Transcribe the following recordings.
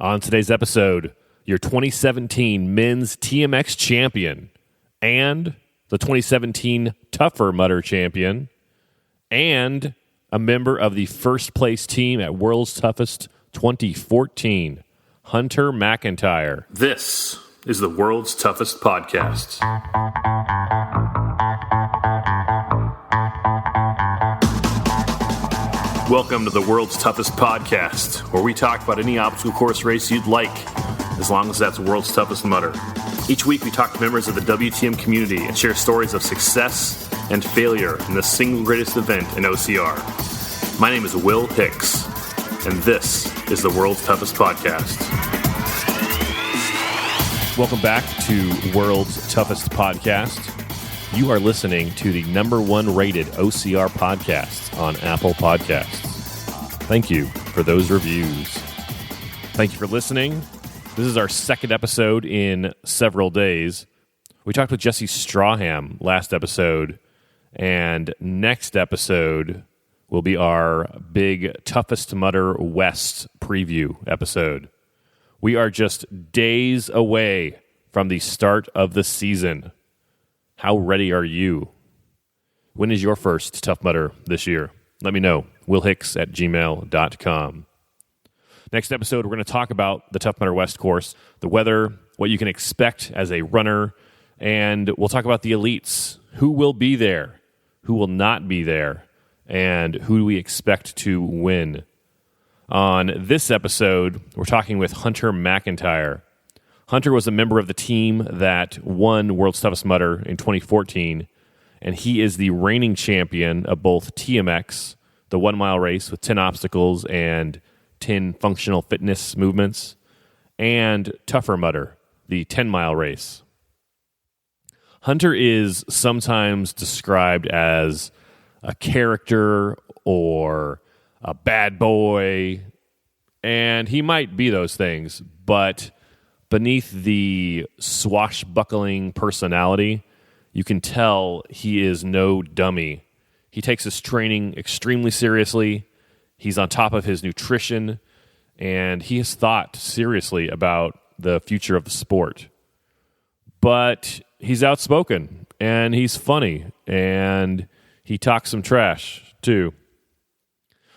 On today's episode, your 2017 men's TMX champion and the 2017 Tougher Mudder champion and a member of the first place team at World's Toughest 2014, Hunter McIntyre. This is the World's Toughest Podcast. Welcome to the World's Toughest Podcast, where we talk about any obstacle course race you'd like, as long as that's World's Toughest Mudder. Each week we talk to members of the WTM community and share stories of success and failure in the single greatest event in OCR. My name is Will Hicks, and this is the World's Toughest Podcast. Welcome back to World's Toughest Podcast. You are listening to the number one rated OCR podcast on Apple Podcasts. Thank you for those reviews. Thank you for listening. This is our second episode in several days. We talked with Jesse Strawham last episode, and next episode will be our big Toughest Mudder West preview episode. We are just days away from the start of the season. How ready are you? When is your first Tough Mudder this year? Let me know. willhicks@gmail.com. Next episode, we're going to talk about the Tough Mudder West course, the weather, what you can expect as a runner, and we'll talk about the elites. Who will be there? Who will not be there? And who do we expect to win? On this episode, we're talking with Hunter McIntyre. Hunter was a member of the team that won World's Toughest Mudder in 2014, and he is the reigning champion of both TMX, the 1 mile race with 10 obstacles and 10 functional fitness movements, and Tougher Mudder, the 10 mile race. Hunter is sometimes described as a character or a bad boy, and he might be those things, but beneath the swashbuckling personality, you can tell he is no dummy. He takes his training extremely seriously. He's on top of his nutrition, and he has thought seriously about the future of the sport. But he's outspoken, and he's funny, and he talks some trash, too.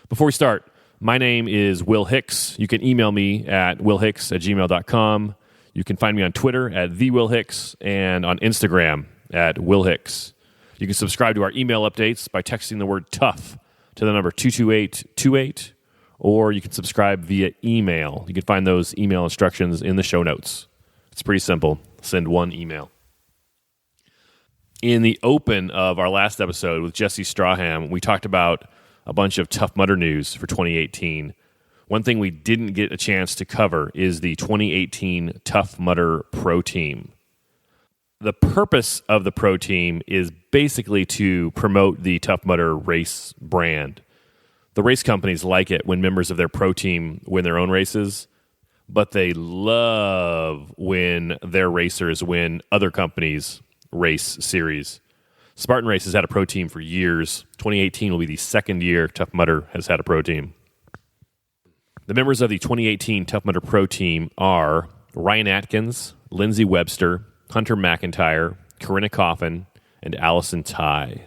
Before we start, my name is Will Hicks. You can email me at willhicks@gmail.com. You can find me on Twitter at @TheWillHicks and on Instagram at WillHicks. You can subscribe to our email updates by texting the word tough to the number 22828, or you can subscribe via email. You can find those email instructions in the show notes. It's pretty simple. Send one email. In the open of our last episode with Jesse Strawham, we talked about a bunch of Tough Mudder news for 2018. One thing we didn't get a chance to cover is the 2018 Tough Mudder Pro Team. The purpose of the Pro Team is basically to promote the Tough Mudder race brand. The race companies like it when members of their Pro Team win their own races, but they love when their racers win other companies' race series. Spartan Race has had a Pro Team for years. 2018 will be the second year Tough Mudder has had a Pro Team. The members of the 2018 Tough Mudder Pro Team are Ryan Atkins, Lindsey Webster, Hunter McIntyre, Corinna Coffin, and Allison Ty.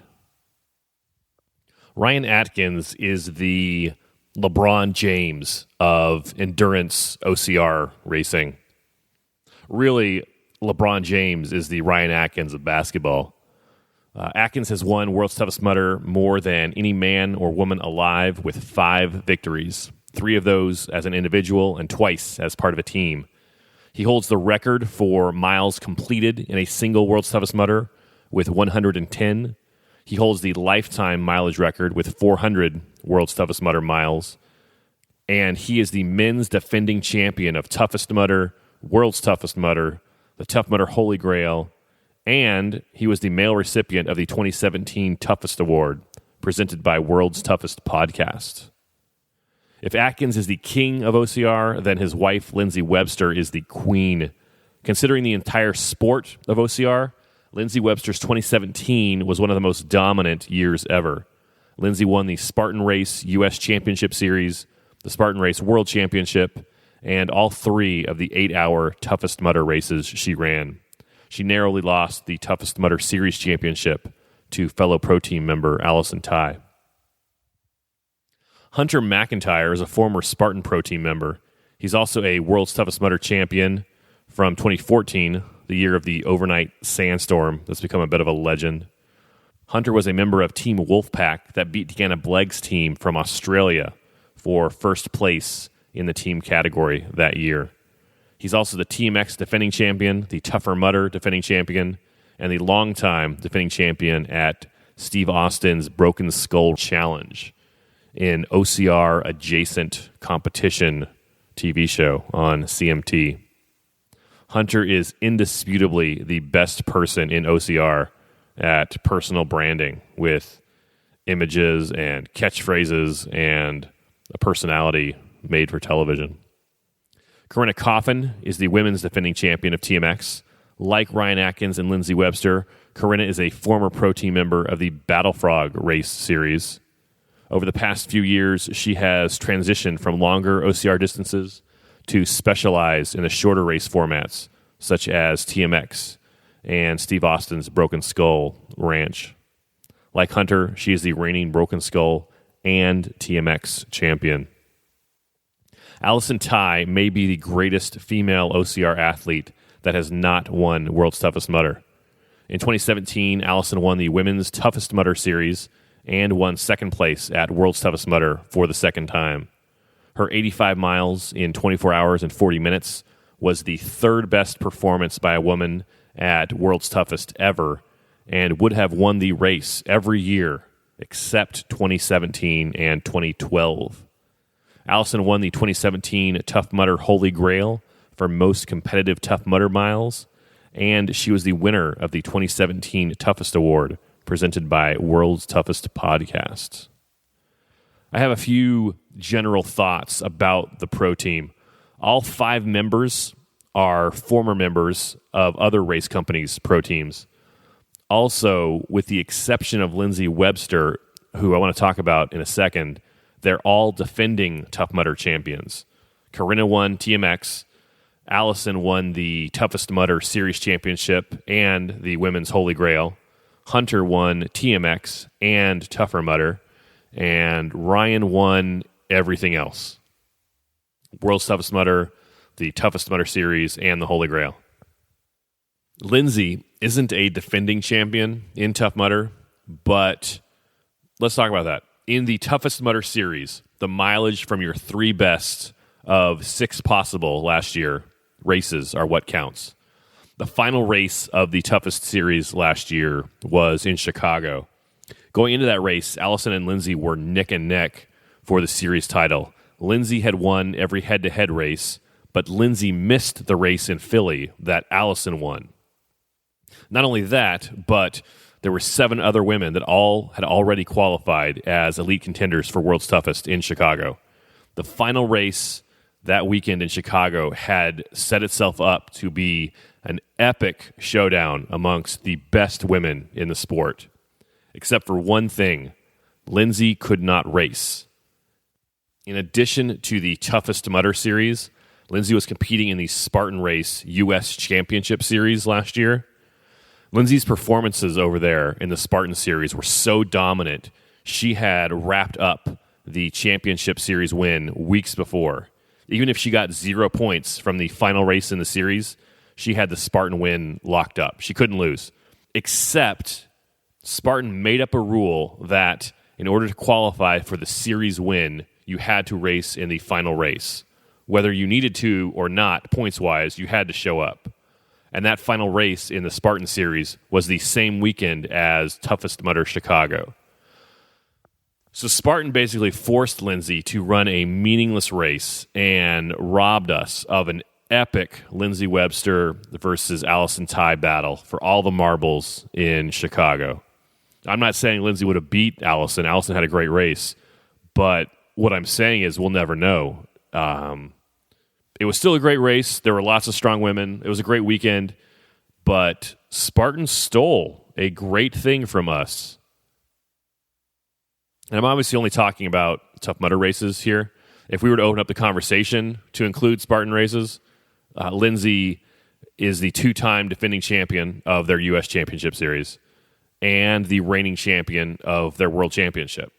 Ryan Atkins is the LeBron James of endurance OCR racing. Really, LeBron James is the Ryan Atkins of basketball. Atkins has won World's Toughest Mudder more than any man or woman alive with 5 victories. 3 of those as an individual and twice as part of a team. He holds the record for miles completed in a single World's Toughest Mudder with 110. He holds the lifetime mileage record with 400 World's Toughest Mudder miles. And he is the men's defending champion of Toughest Mudder, World's Toughest Mudder, the Tough Mudder Holy Grail, and he was the male recipient of the 2017 Toughest Award, presented by World's Toughest Podcast. If Atkins is the king of OCR, then his wife, Lindsey Webster, is the queen. Considering the entire sport of OCR, Lindsey Webster's 2017 was one of the most dominant years ever. Lindsey won the Spartan Race U.S. Championship Series, the Spartan Race World Championship, and all 3 of the 8-hour Toughest Mudder races she ran. She narrowly lost the Toughest Mudder Series championship to fellow pro team member Allison Ty. Hunter McIntyre is a former Spartan pro team member. He's also a World's Toughest Mudder champion from 2014, the year of the overnight sandstorm that's become a bit of a legend. Hunter was a member of Team Wolfpack that beat Deanna Blegg's team from Australia for first place in the team category that year. He's also the TMX defending champion, the Tougher Mudder defending champion, and the longtime defending champion at Steve Austin's Broken Skull Challenge, in OCR adjacent competition TV show on CMT. Hunter is indisputably the best person in OCR at personal branding with images and catchphrases and a personality made for television. Corinna Coffin is the women's defending champion of TMX. Like Ryan Atkins and Lindsay Webster, Corinna is a former pro team member of the Battle Frog race series. Over the past few years, she has transitioned from longer OCR distances to specialize in the shorter race formats, such as TMX and Steve Austin's Broken Skull Ranch. Like Hunter, she is the reigning Broken Skull and TMX champion. Allison Ty may be the greatest female OCR athlete that has not won World's Toughest Mudder. In 2017, Allison won the Women's Toughest Mudder Series and won second place at World's Toughest Mudder for the second time. Her 85 miles in 24 hours and 40 minutes was the third best performance by a woman at World's Toughest ever and would have won the race every year except 2017 and 2012. Allison won the 2017 Tough Mudder Holy Grail for most competitive Tough Mudder miles, and she was the winner of the 2017 Toughest Award presented by World's Toughest Podcast. I have a few general thoughts about the pro team. All 5 members are former members of other race companies' pro teams. Also, with the exception of Lindsay Webster, who I want to talk about in a second, they're all defending Tough Mudder champions. Corinna won TMX. Allison won the Toughest Mudder Series Championship and the Women's Holy Grail. Hunter won TMX and Tougher Mudder. And Ryan won everything else. World's Toughest Mudder, the Toughest Mudder Series, and the Holy Grail. Lindsay isn't a defending champion in Tough Mudder, but let's talk about that. In the Toughest Mudder Series, the mileage from your 3 best of 6 possible last year races are what counts. The final race of the Toughest Series last year was in Chicago. Going into that race, Allison and Lindsay were neck and neck for the series title. Lindsay had won every head-to-head race, but Lindsay missed the race in Philly that Allison won. Not only that, but there were 7 other women that all had already qualified as elite contenders for World's Toughest in Chicago. The final race that weekend in Chicago had set itself up to be an epic showdown amongst the best women in the sport. Except for one thing, Lindsay could not race. In addition to the Toughest Mudder Series, Lindsay was competing in the Spartan Race U.S. Championship Series last year. Lindsay's performances over there in the Spartan Series were so dominant, she had wrapped up the Championship Series win weeks before. Even if she got 0 points from the final race in the series, she had the Spartan win locked up. She couldn't lose. Except Spartan made up a rule that in order to qualify for the series win, you had to race in the final race. Whether you needed to or not, points-wise, you had to show up. And that final race in the Spartan Series was the same weekend as Toughest Mudder Chicago. So Spartan basically forced Lindsay to run a meaningless race and robbed us of an epic Lindsay Webster versus Allison Ty battle for all the marbles in Chicago. I'm not saying Lindsay would have beat Allison. Allison had a great race. But what I'm saying is we'll never know. It was still a great race. There were lots of strong women. It was a great weekend. But Spartan stole a great thing from us. And I'm obviously only talking about Tough Mudder races here. If we were to open up the conversation to include Spartan races, Lindsay is the 2-time defending champion of their U.S. Championship Series and the reigning champion of their World Championship.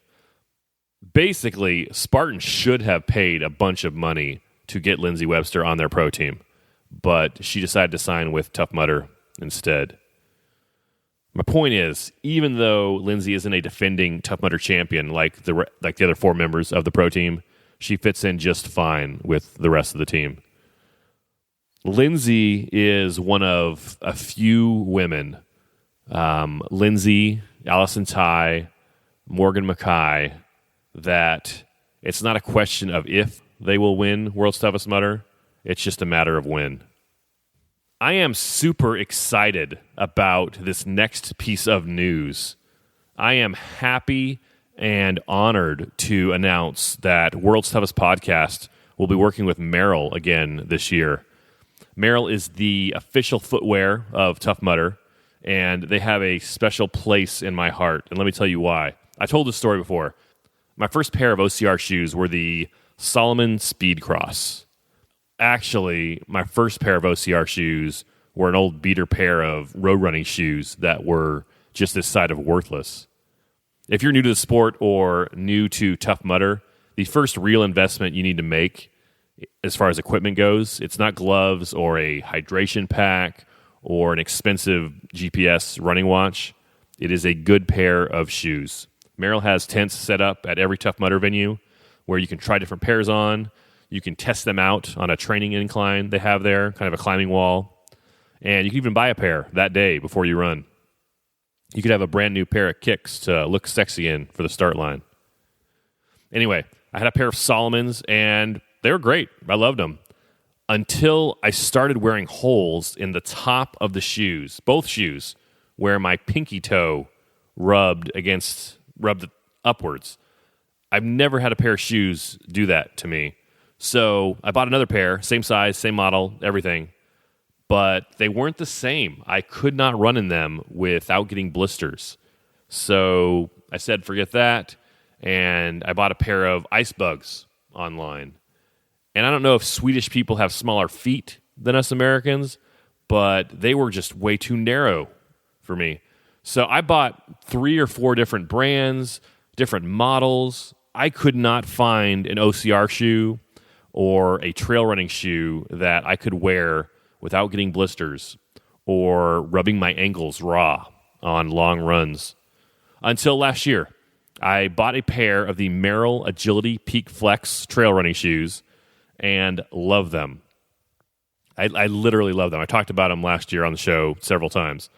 Basically, Spartan should have paid a bunch of money to get Lindsay Webster on their pro team, but she decided to sign with Tough Mudder instead. My point is, even though Lindsay isn't a defending Tough Mudder champion like the other 4 members of the pro team, she fits in just fine with the rest of the team. Lindsay is one of a few women, Lindsay, Allison Ty, Morgan Mackay, that it's not a question of if they will win World's Toughest Mudder. It's just a matter of when. I am super excited about this next piece of news. I am happy and honored to announce that World's Toughest Podcast will be working with Merrell again this year. Merrell is the official footwear of Tough Mudder, and they have a special place in my heart. And let me tell you why. I told this story before. My first pair of OCR shoes were the Salomon Speed Cross. Actually, my first pair of OCR shoes were an old beater pair of road running shoes that were just this side of worthless. If you're new to the sport or new to Tough Mudder, the first real investment you need to make as far as equipment goes, it's not gloves or a hydration pack or an expensive GPS running watch. It is a good pair of shoes. Merrell has tents set up at every Tough Mudder venue where you can try different pairs on. You can test them out on a training incline they have there, kind of a climbing wall. And you can even buy a pair that day before you run. You could have a brand new pair of kicks to look sexy in for the start line. Anyway, I had a pair of Salomons, and they were great. I loved them. Until I started wearing holes in the top of the shoes, both shoes, where my pinky toe rubbed upwards. I've never had a pair of shoes do that to me. So I bought another pair, same size, same model, everything. But they weren't the same. I could not run in them without getting blisters. So I said, forget that. And I bought a pair of Ice Bugs online. And I don't know if Swedish people have smaller feet than us Americans, but they were just way too narrow for me. So I bought 3 or 4 different brands, different models. I could not find an OCR shoe or a trail running shoe that I could wear without getting blisters or rubbing my ankles raw on long runs. Until last year, I bought a pair of the Merrell Agility Peak Flex trail running shoes and love them. I literally love them. I talked about them last year on the show several times.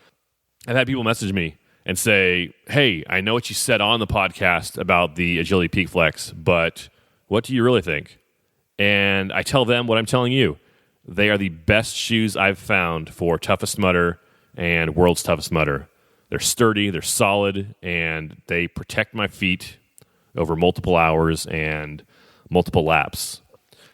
I've had people message me and say, hey, I know what you said on the podcast about the Agility Peak Flex, but what do you really think? And I tell them what I'm telling you. They are the best shoes I've found for Toughest Mudder and World's Toughest Mudder. They're sturdy, they're solid, and they protect my feet over multiple hours and multiple laps.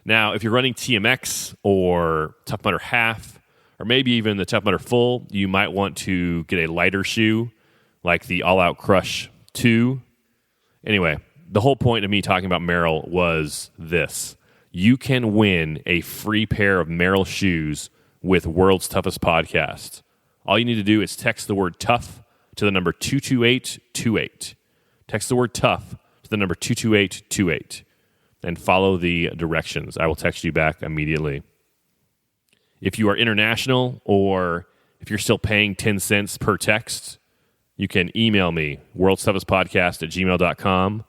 Now, if you're running TMX or Tough Mudder Half, or maybe even the Tough Mudder Full, you might want to get a lighter shoe like the All Out Crush 2. Anyway, the whole point of me talking about Merrell was this. You can win a free pair of Merrell shoes with World's Toughest Podcast. All you need to do is text the word tough to the number 22828. Text the word tough to the number 22828 and follow the directions. I will text you back immediately. If you are international or if you're still paying 10 cents per text, you can email me, worldstoughestpodcast@gmail.com,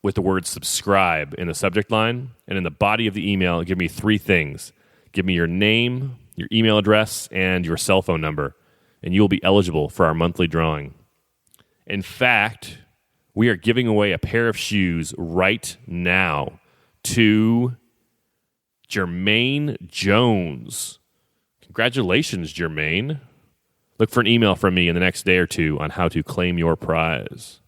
with the word subscribe in the subject line. And in the body of the email, give me 3 things. Give me your name, your email address, and your cell phone number. And you will be eligible for our monthly drawing. In fact, we are giving away a pair of shoes right now to Jermaine Jones. Congratulations, Jermaine. Look for an email from me in the next day or two on how to claim your prize.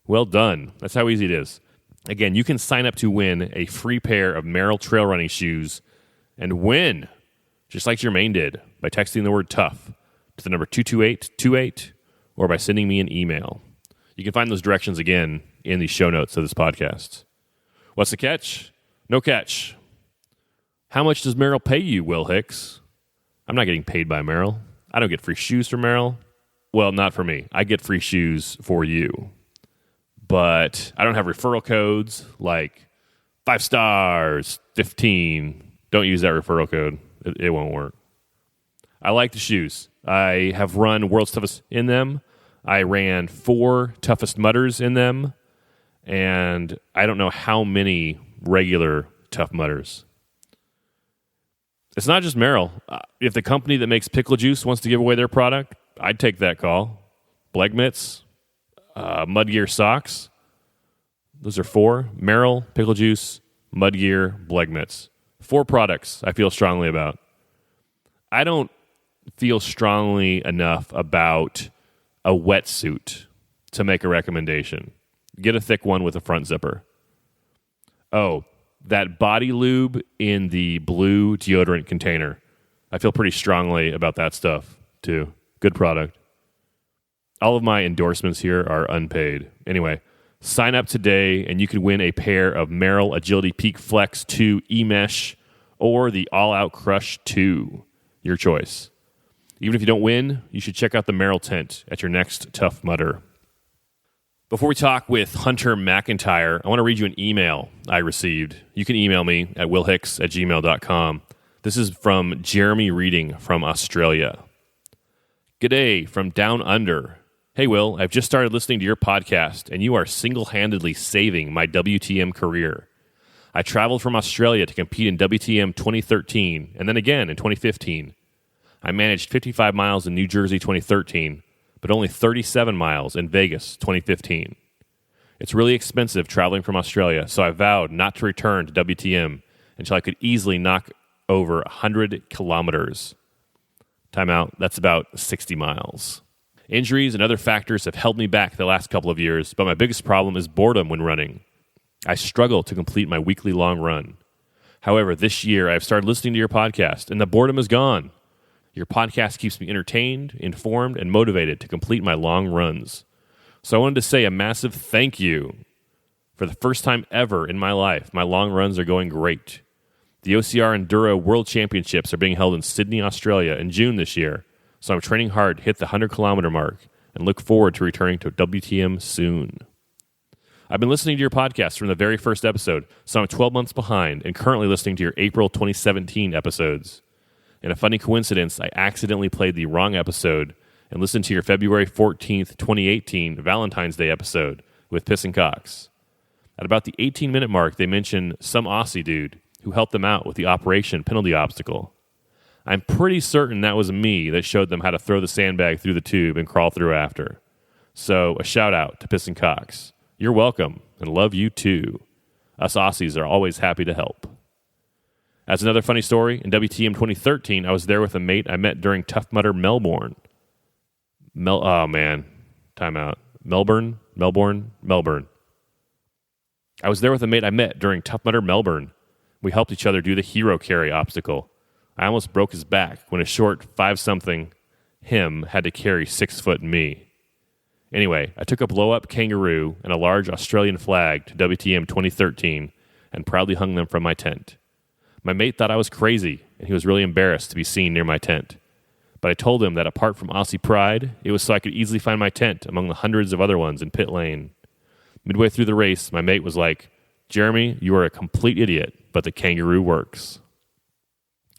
Well done. That's how easy it is. Again, you can sign up to win a free pair of Merrell trail running shoes and win, just like Jermaine did, by texting the word tough to the number 22828 or by sending me an email. You can find those directions again in the show notes of this podcast. What's the catch? No catch. How much does Merrill pay you, Will Hicks? I'm not getting paid by Merrill. I don't get free shoes from Merrill. Well, not for me. I get free shoes for you. But I don't have referral codes like 5 stars, 15. Don't use that referral code. It won't work. I like the shoes. I have run World's Toughest in them. I ran 4 Toughest Mudders in them. And I don't know how many regular Tough Mudders. It's not just Merrill. If the company that makes pickle juice wants to give away their product, I'd take that call. Bleg mitts, Mudgear socks. Those are 4. Merrill, pickle juice, Mudgear, Bleg mitts. 4 products I feel strongly about. I don't feel strongly enough about a wetsuit to make a recommendation. Get a thick one with a front zipper. Oh, that body lube in the blue deodorant container. I feel pretty strongly about that stuff, too. Good product. All of my endorsements here are unpaid. Anyway, sign up today and you can win a pair of Merrill Agility Peak Flex 2 E-Mesh or the All Out Crush 2. Your choice. Even if you don't win, you should check out the Merrill tent at your next Tough Mudder. Before we talk with Hunter McIntyre, I want to read you an email I received. You can email me at willhicks@gmail.com. This is from Jeremy Reading from Australia. G'day from down under. Hey, Will, I've just started listening to your podcast, and you are single-handedly saving my WTM career. I traveled from Australia to compete in WTM 2013, and then again in 2015. I managed 55 miles in New Jersey 2013, but only 37 miles in Vegas 2015. It's really expensive traveling from Australia, so I vowed not to return to WTM until I could easily knock over 100 kilometers. Time out, that's about 60 miles. Injuries and other factors have held me back the last couple of years, but my biggest problem is boredom when running. I struggle to complete my weekly long run. However, this year I've started listening to your podcast, and the boredom is gone. Your podcast keeps me entertained, informed, and motivated to complete my long runs. So I wanted to say a massive thank you. For the first time ever in my life, my long runs are going great. The OCR Enduro World Championships are being held in Sydney, Australia in June this year, so I'm training hard to hit the 100-kilometer mark and look forward to returning to WTM soon. I've been listening to your podcast from the very first episode, so I'm 12 months behind and currently listening to your April 2017 episodes. In a funny coincidence, I accidentally played the wrong episode and listened to your February 14th, 2018 Valentine's Day episode with Piss and Cox. At about the 18-minute mark, they mention some Aussie dude who helped them out with the Operation Penalty Obstacle. I'm pretty certain that was me that showed them how to throw the sandbag through the tube and crawl through after. So a shout-out to Piss and Cox. You're welcome, and love you too. Us Aussies are always happy to help. As another funny story, in WTM 2013, I was there with a mate I met during Tough Mudder Melbourne. Time out. Melbourne. I was there with a mate I met during Tough Mudder Melbourne. We helped each other do the hero carry obstacle. I almost broke his back when a short 5-something him had to carry 6-foot me. Anyway, I took a blow-up kangaroo and a large Australian flag to WTM 2013 and proudly hung them from my tent. My mate thought I was crazy, and he was really embarrassed to be seen near my tent. But I told him that apart from Aussie pride, it was so I could easily find my tent among the hundreds of other ones in pit lane. Midway through the race, my mate was like, "Jeremy, you are a complete idiot, but the kangaroo works."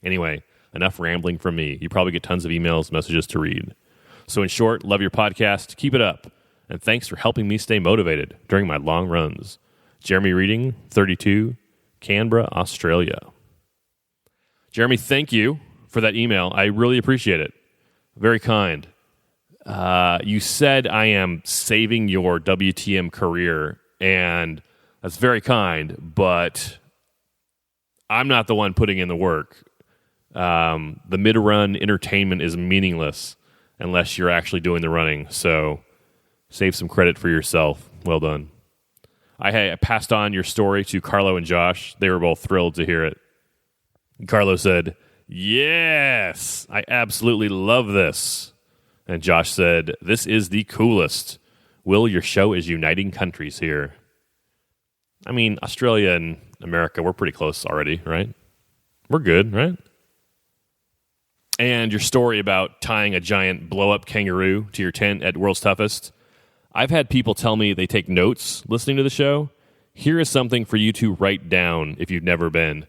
Anyway, enough rambling from me. You probably get tons of emails, messages to read. So in short, love your podcast, keep it up, and thanks for helping me stay motivated during my long runs. Jeremy Reading, 32, Canberra, Australia. Jeremy, thank you for that email. I really appreciate it. Very kind. You said I am saving your WTM career, and that's very kind, but I'm not the one putting in the work. The mid-run entertainment is meaningless unless you're actually doing the running, so save some credit for yourself. Well done. I passed on your story to Carlo and Josh. They were both thrilled to hear it. Carlo said, "Yes, I absolutely love this." And Josh said, "This is the coolest. Will, your show is uniting countries here." I mean, Australia and America, we're pretty close already, right? We're good, right? And your story about tying a giant blow-up kangaroo to your tent at World's Toughest. I've had people tell me they take notes listening to the show. Here is something for you to write down if you've never been.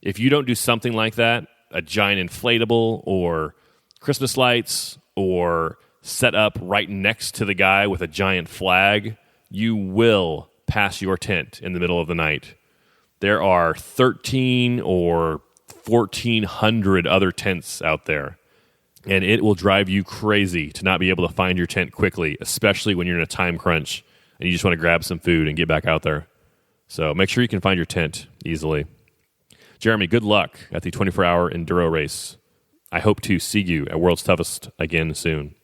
If you don't do something like that, a giant inflatable or Christmas lights or set up right next to the guy with a giant flag, you will pass your tent in the middle of the night. There are 13 or 1,400 other tents out there, and it will drive you crazy to not be able to find your tent quickly, especially when you're in a time crunch and you just want to grab some food and get back out there. So make sure you can find your tent easily. Jeremy, good luck at the 24-hour enduro race. I hope to see you at World's Toughest again soon.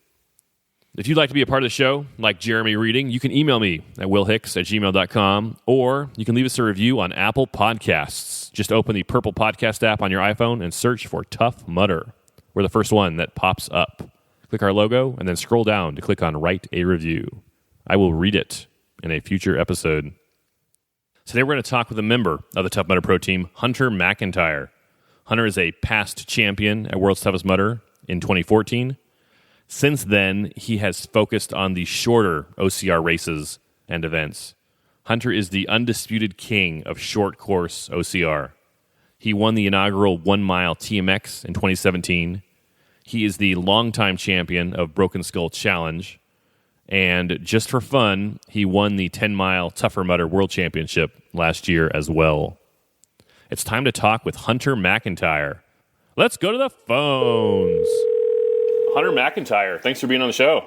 If you'd like to be a part of the show, like Jeremy Reading, you can email me at willhicks@gmail.com, or you can leave us a review on Apple Podcasts. Just open the purple podcast app on your iPhone and search for Tough Mudder. We're the first one that pops up. Click our logo and then scroll down to click on Write a Review. I will read it in a future episode. Today we're going to talk with a member of the Tough Mudder Pro Team, Hunter McIntyre. Hunter is a past champion at World's Toughest Mudder in 2014. Since then, he has focused on the shorter OCR races and events. Hunter is the undisputed king of short course OCR. He won the inaugural 1-mile TMX in 2017. He is the longtime champion of Broken Skull Challenge. And just for fun, he won the 10-mile Tougher Mudder World Championship last year as well. It's time to talk with Hunter McIntyre. Let's go to the phones. Hunter McIntyre, thanks for being on the show.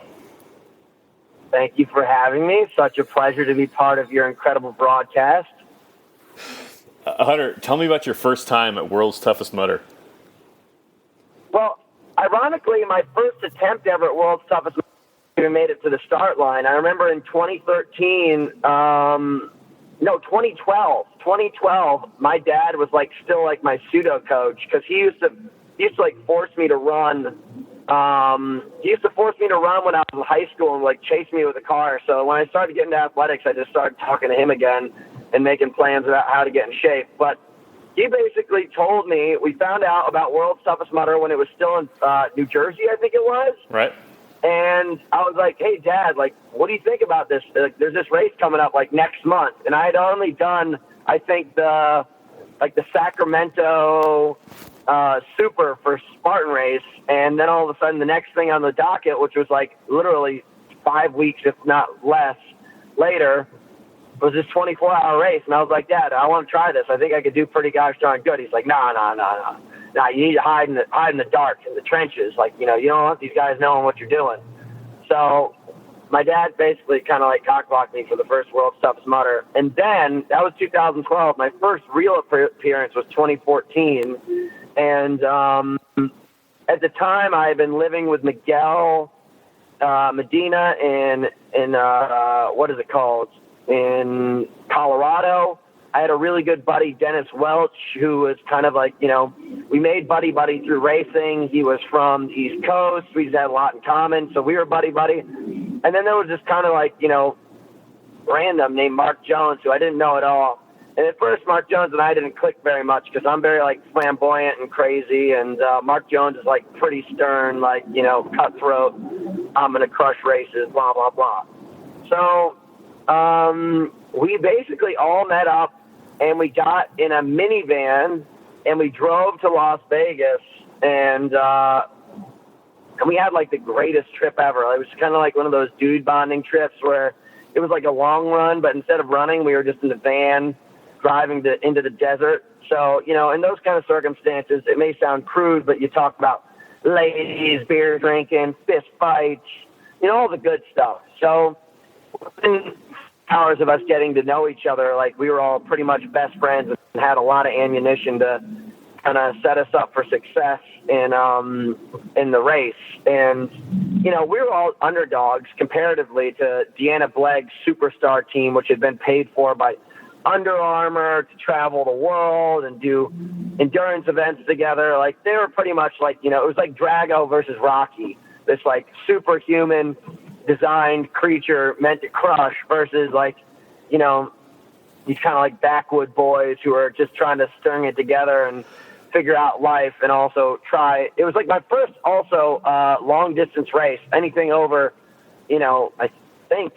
Thank you for having me. Such a pleasure to be part of your incredible broadcast. Hunter, tell me about your first time at World's Toughest Mudder. Well, ironically, my first attempt ever at World's Toughest Mudder even made it to the start line. I remember in 2012, my dad was still my pseudo coach, because he used to force me to run. He used to force me to run when I was in high school and chase me with a car. So when I started getting into athletics, I just started talking to him again and making plans about how to get in shape. But he basically told me, we found out about World's Toughest Mudder when it was still in New Jersey, I think it was. Right. And I was like, hey, Dad, what do you think about this? There's this race coming up next month. And I had only done, I think, the Sacramento Super for Spartan race. And then all of a sudden the next thing on the docket, which was literally 5 weeks, if not less, later, was this 24-hour race. And I was like, Dad, I want to try this. I think I could do pretty gosh darn good. He's like, no. Nah, you need to hide in the dark, in the trenches. You don't want these guys knowing what you're doing. So my dad basically kind of cock-blocked me for the first World's Toughest Mudder. And then, that was 2012. My first real appearance was 2014. And at the time, I had been living with Miguel Medina in what is it called? In Colorado. I had a really good buddy, Dennis Welch, who was kind of we made buddy-buddy through racing. He was from the East Coast. We just had a lot in common, so we were buddy-buddy. And then there was this kind of random named Mark Jones, who I didn't know at all. And at first, Mark Jones and I didn't click very much, because I'm very flamboyant and crazy, and Mark Jones is pretty stern, cutthroat. I'm going to crush races, blah, blah, blah. So we basically all met up, and we got in a minivan, and we drove to Las Vegas, and we had the greatest trip ever. It was kind of one of those dude bonding trips where it was a long run, but instead of running, we were just in the van driving into the desert. So, in those kind of circumstances, it may sound crude, but you talk about ladies, beer drinking, fist fights, all the good stuff. So within hours of us getting to know each other, we were all pretty much best friends and had a lot of ammunition to kind of set us up for success in the race. And, we were all underdogs comparatively to Deanna Blegg's superstar team, which had been paid for by Under Armour to travel the world and do endurance events together. They were pretty much it was like Drago versus Rocky, this superhuman designed creature meant to crush versus these kind of like backwood boys who are just trying to string it together and figure out life, and also it was like my first also long distance race, anything over, I think,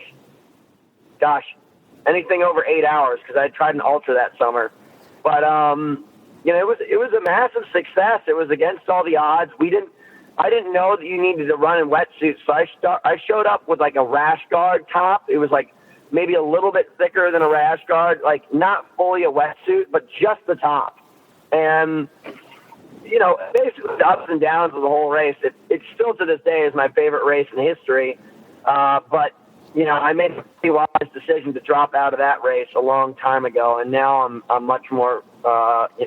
anything over 8 hours, because I tried an ultra that summer. But it was a massive success. It was against all the odds. I didn't know that you needed to run in wetsuits, so I showed up with like a rash guard top. It was like maybe a little bit thicker than a rash guard, like not fully a wetsuit, but just the top. And, basically the ups and downs of the whole race, it still to this day is my favorite race in history. But, I made a pretty wise decision to drop out of that race a long time ago. And now I'm much more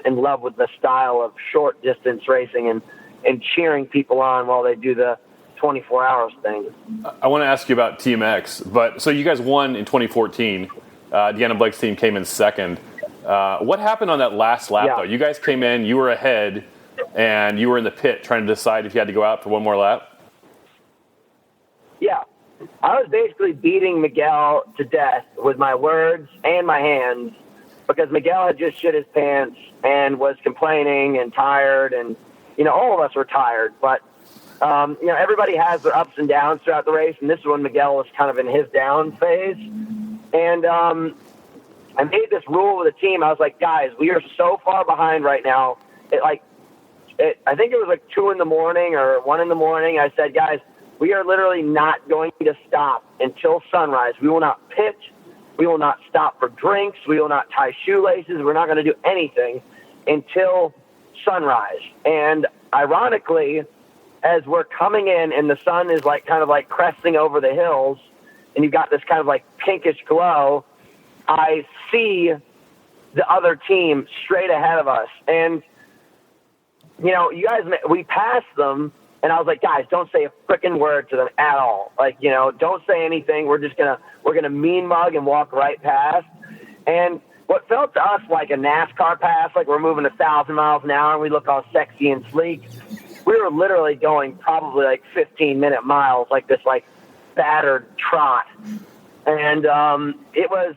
in love with the style of short distance racing and cheering people on while they do the 24 hours thing. I want to ask you about TMX, but so you guys won in 2014. Deanna Blake's team came in second. What happened on that last lap, though? You guys came in, you were ahead, and you were in the pit trying to decide if you had to go out for one more lap? Yeah. I was basically beating Miguel to death with my words and my hands, because Miguel had just shit his pants and was complaining and tired, and, all of us were tired. But, everybody has their ups and downs throughout the race, and this is when Miguel was kind of in his down phase. And I made this rule with the team. I was like, guys, we are so far behind right now. I think it was like 2 a.m. or 1 a.m. I said, guys, we are literally not going to stop until sunrise. We will not pit. We will not stop for drinks. We will not tie shoelaces. We're not going to do anything until sunrise. And ironically, as we're coming in and the sun is like kind of like cresting over the hills, and you've got this kind of like pinkish glow, I see the other team straight ahead of us. And, you guys, we passed them, and I was like, guys, don't say a freaking word to them at all. Like, don't say anything. We're going to mean mug and walk right past. And what felt to us like a NASCAR pass, like we're moving 1,000 miles an hour and we look all sexy and sleek, we were literally going probably like 15-minute miles, like this like battered trot. And it was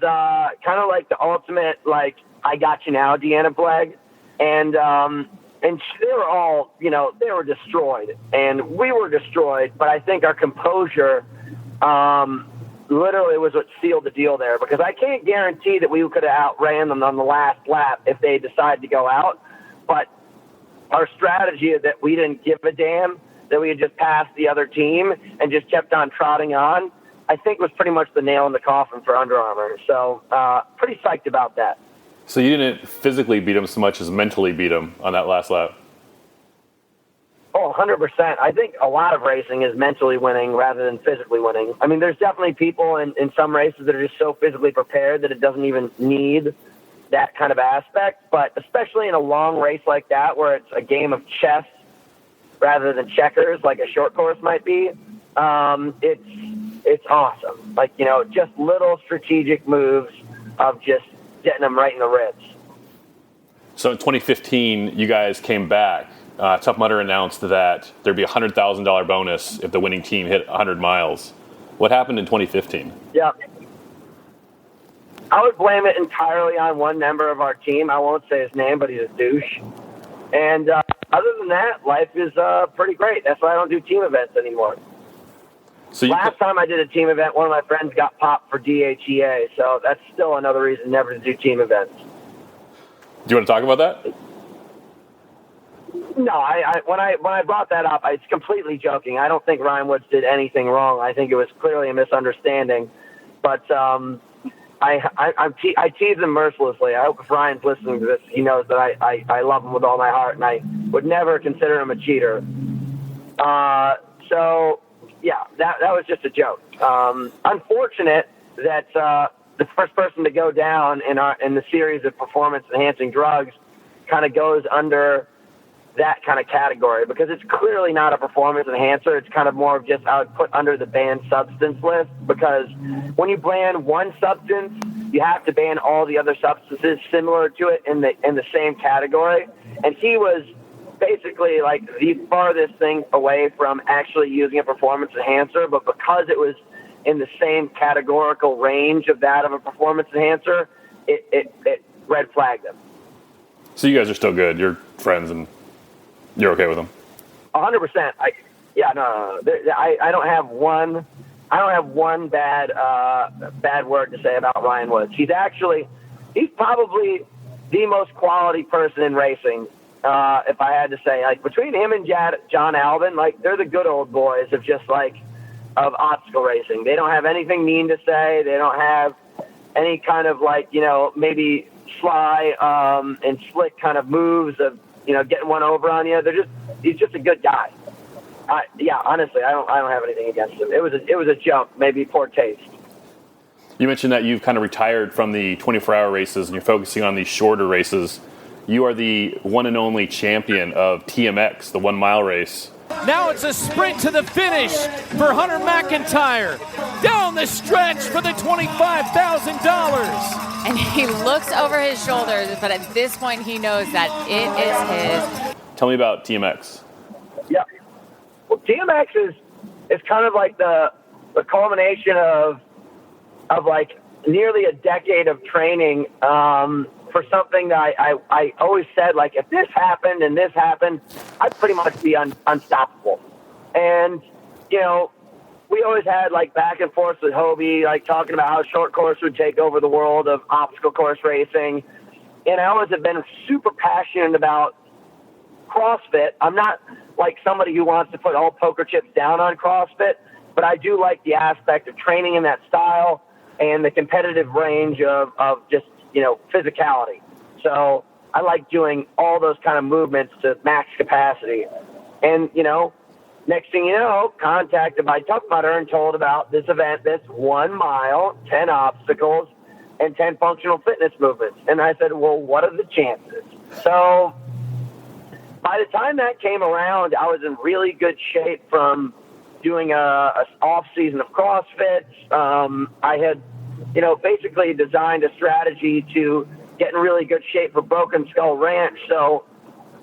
kind of like the ultimate, like, I got you now, Deanna Blake. And they were all, they were destroyed. And we were destroyed. But I think our composure literally was what sealed the deal there. Because I can't guarantee that we could have outran them on the last lap if they decided to go out. But our strategy that we didn't give a damn, that we had just passed the other team and just kept on trotting on, I think was pretty much the nail in the coffin for Under Armour. So pretty psyched about that. So you didn't physically beat them so much as mentally beat them on that last lap? Oh, 100%. I think a lot of racing is mentally winning rather than physically winning. I mean, there's definitely people in some races that are just so physically prepared that it doesn't even need that kind of aspect. But especially in a long race like that, where it's a game of chess rather than checkers, like a short course might be, it's awesome. Like, just little strategic moves of just getting them right in the ribs. So in 2015, you guys came back. Tough Mudder announced that there'd be a $100,000 bonus if the winning team hit 100 miles. What happened in 2015? Yeah. I would blame it entirely on one member of our team. I won't say his name, but he's a douche. And other than that, life is pretty great. That's why I don't do team events anymore. So Last time I did a team event, one of my friends got popped for DHEA, so that's still another reason never to do team events. Do you want to talk about that? No, when I brought that up, it's completely joking. I don't think Ryan Woods did anything wrong. I think it was clearly a misunderstanding. But I tease him mercilessly. I hope if Ryan's listening to this, he knows that I love him with all my heart, and I would never consider him a cheater. So, yeah, that was just a joke. Unfortunate that the first person to go down in the series of performance-enhancing drugs kind of goes under that kind of category, because it's clearly not a performance enhancer. It's kind of more of just, I would put under the banned substance list, because when you ban one substance, you have to ban all the other substances similar to it in the same category. And he was basically like the farthest thing away from actually using a performance enhancer, but because it was in the same categorical range of that of a performance enhancer, it red flagged them. So you guys are still good. You're friends, and you're okay with them. 100%. I don't have one. I don't have one bad word to say about Ryan Woods. He's probably the most quality person in racing. If I had to say, like, between him and John Alvin, like, they're the good old boys of just like of obstacle racing. They don't have anything mean to say. They don't have any kind of, like, maybe sly and slick kind of moves of getting one over on you. He's just a good guy. Honestly, I don't have anything against him. It was a jump, maybe poor taste. You mentioned that you've kind of retired from the 24-hour races and you're focusing on these shorter races. You are the one and only champion of TMX, the 1 mile race. Now it's a sprint to the finish for Hunter McIntyre. Down the stretch for the $25,000. And he looks over his shoulders, but at this point he knows that it is his. Tell me about TMX. Yeah. Well, TMX is kind of like the culmination of like nearly a decade of training for something that I always said, like, if this happened and this happened, I'd pretty much be unstoppable. And, we always had, like, back and forth with Hobie, like, talking about how short course would take over the world of obstacle course racing. And I always have been super passionate about CrossFit. I'm not like somebody who wants to put all poker chips down on CrossFit, but I do like the aspect of training in that style and the competitive range of just, physicality. So I like doing all those kind of movements to max capacity. And, next thing you know, contacted by Tough Mudder and told about this event that's 1 mile, 10 obstacles, and 10 functional fitness movements. And I said, well, what are the chances? So by the time that came around, I was in really good shape from doing a off season of CrossFit. I had, basically designed a strategy to get in really good shape for Broken Skull Ranch. So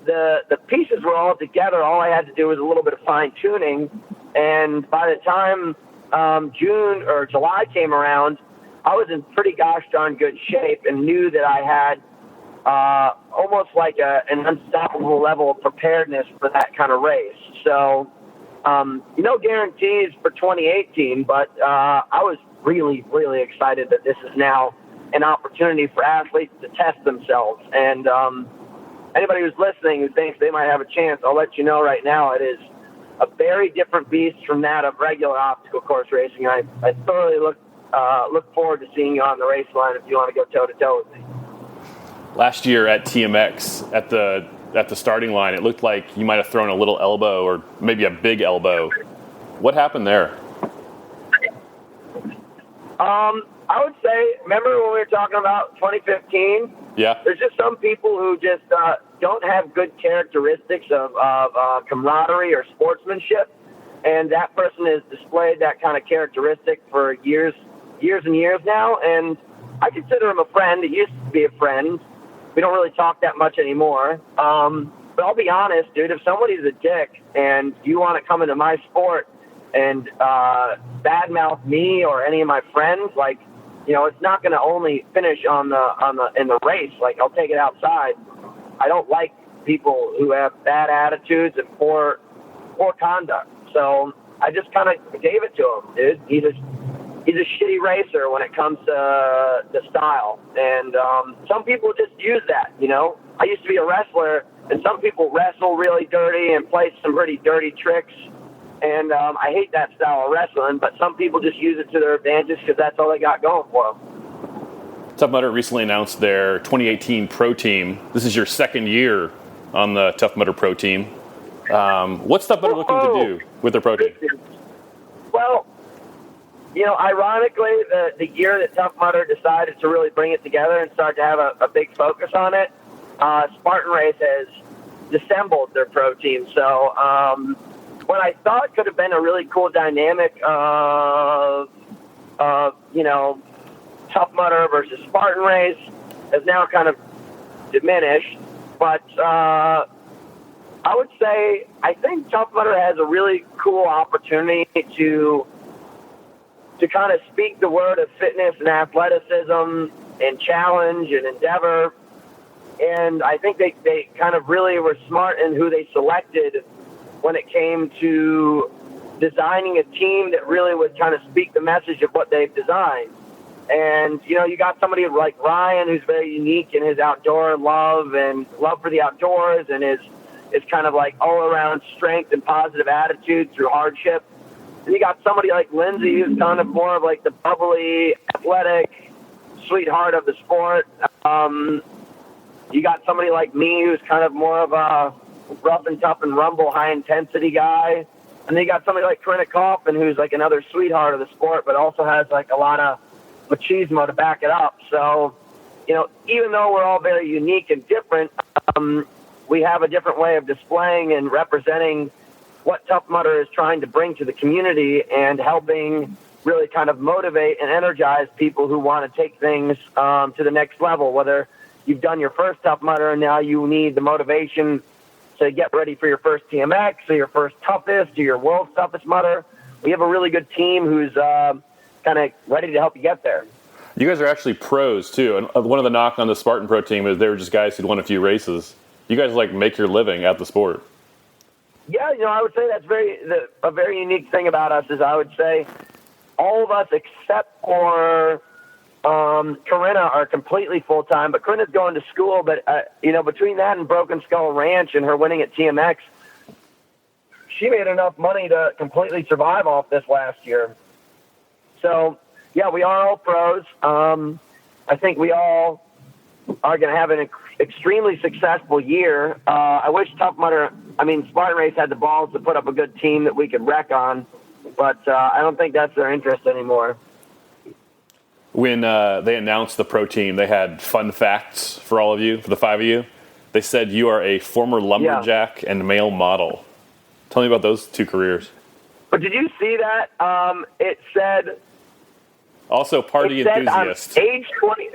the pieces were all together. All I had to do was a little bit of fine tuning. And by the time June or July came around, I was in pretty gosh darn good shape and knew that I had almost like an unstoppable level of preparedness for that kind of race. So no guarantees for 2018, but I was really, really excited that this is now an opportunity for athletes to test themselves. And anybody who's listening who thinks they might have a chance, I'll let you know right now it is a very different beast from that of regular obstacle course racing. I thoroughly look forward to seeing you on the race line if you want to go toe-to-toe with me. Last year at TMX, at the starting line, it looked like you might have thrown a little elbow or maybe a big elbow. What happened there? I would say, remember when we were talking about 2015? Yeah. There's just some people who just don't have good characteristics of camaraderie or sportsmanship, and that person has displayed that kind of characteristic for years and years now, and I consider him a friend. He used to be a friend. We don't really talk that much anymore. But I'll be honest, dude, if somebody's a dick and you want to come into my sport and badmouth me or any of my friends, like, it's not going to only finish in the race. Like, I'll take it outside. I don't like people who have bad attitudes and poor conduct. So I just kind of gave it to him, dude. He's a shitty racer when it comes to style. And some people just use that, I used to be a wrestler, and some people wrestle really dirty and play some pretty dirty tricks. And I hate that style of wrestling, but some people just use it to their advantage because that's all they got going for them. Tough Mudder recently announced their 2018 Pro Team. This is your second year on the Tough Mudder Pro Team. What's Tough Mudder looking to do with their Pro Team? Well, ironically, the year that Tough Mudder decided to really bring it together and start to have a big focus on it, Spartan Race has dissembled their Pro Team. So what I thought could have been a really cool dynamic of Tough Mudder versus Spartan Race has now kind of diminished. But I would say I think Tough Mudder has a really cool opportunity to kind of speak the word of fitness and athleticism and challenge and endeavor. And I think they kind of really were smart in who they selected when it came to designing a team that really would kind of speak the message of what they've designed. And, you got somebody like Ryan who's very unique in his outdoor love and love for the outdoors and is kind of like all-around strength and positive attitude through hardship. And you got somebody like Lindsay who's kind of more of like the bubbly, athletic sweetheart of the sport. You got somebody like me who's kind of more of a rough and tough and rumble, high-intensity guy. And then you got somebody like Corinna Kaufman who's like another sweetheart of the sport but also has like a lot of machismo to back it up. So, even though we're all very unique and different, we have a different way of displaying and representing what Tough Mudder is trying to bring to the community and helping really kind of motivate and energize people who want to take things to the next level, whether you've done your first Tough Mudder and now you need the motivation to get ready for your first TMX or your first toughest or your world's toughest mudder. We have a really good team who's kind of ready to help you get there. You guys are actually pros, too. And one of the knock on the Spartan Pro team is they were just guys who'd won a few races. You guys, make your living at the sport. Yeah, I would say that's a very unique thing about us is I would say all of us except for Corinna are completely full-time, but Corinna's going to school. But, between that and Broken Skull Ranch and her winning at TMX, she made enough money to completely survive off this last year. So, yeah, we are all pros. I think we all are going to have an extremely successful year. I wish Spartan Race had the balls to put up a good team that we could wreck on, but I don't think that's their interest anymore. When they announced the pro team, they had fun facts for all of you, for the five of you. They said you are a former lumberjack and male model. Tell me about those two careers. But did you see that? It said... Also, party enthusiast. Age 20.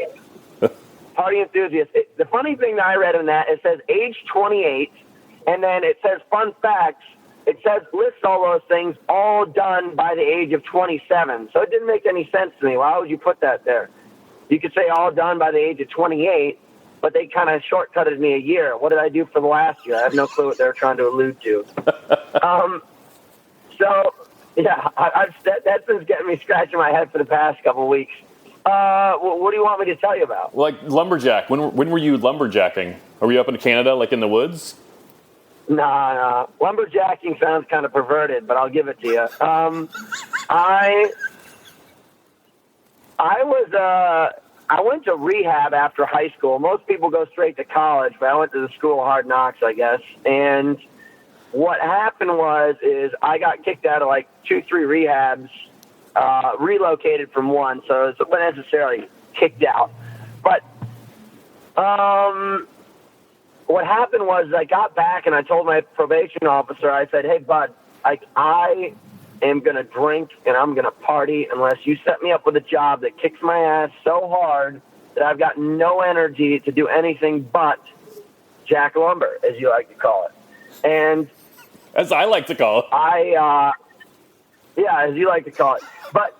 Party enthusiast. The funny thing that I read in that, it says age 28, and then it says fun facts. It says lists all those things, all done by the age of 27. So it didn't make any sense to me. Why would you put that there? You could say all done by the age of 28, but they kind of shortcutted me a year. What did I do for the last year? I have no clue what they were trying to allude to. Yeah, that's been getting me scratching my head for the past couple of weeks. What do you want me to tell you about? Lumberjack. When were you lumberjacking? Are you up in Canada, in the woods? Nah. Lumberjacking sounds kind of perverted, but I'll give it to you. I went to rehab after high school. Most people go straight to college, but I went to the school of hard knocks, I guess. And what happened is I got kicked out of 2-3 rehabs, relocated from one, so it wasn't necessarily kicked out. But what happened was I got back and I told my probation officer, I said, hey, bud, I am going to drink and I'm going to party unless you set me up with a job that kicks my ass so hard that I've got no energy to do anything but jack lumber, as you like to call it. And as I like to call it. Yeah, as you like to call it. But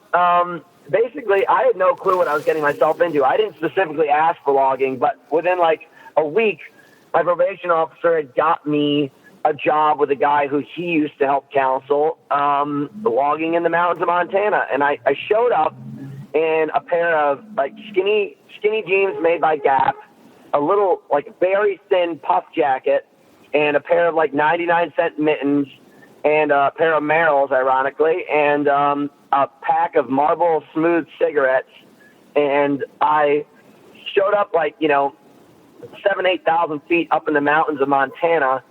basically, I had no clue what I was getting myself into. I didn't specifically ask for logging, but within a week, my probation officer had got me a job with a guy who he used to help counsel logging in the mountains of Montana. And I showed up in a pair of skinny jeans made by Gap, a little very thin puff jacket, and a pair of 99-cent mittens, and a pair of Merrills, ironically, and a pack of Marlboro Smooth cigarettes. And I showed up 7,000-8,000 feet up in the mountains of Montana,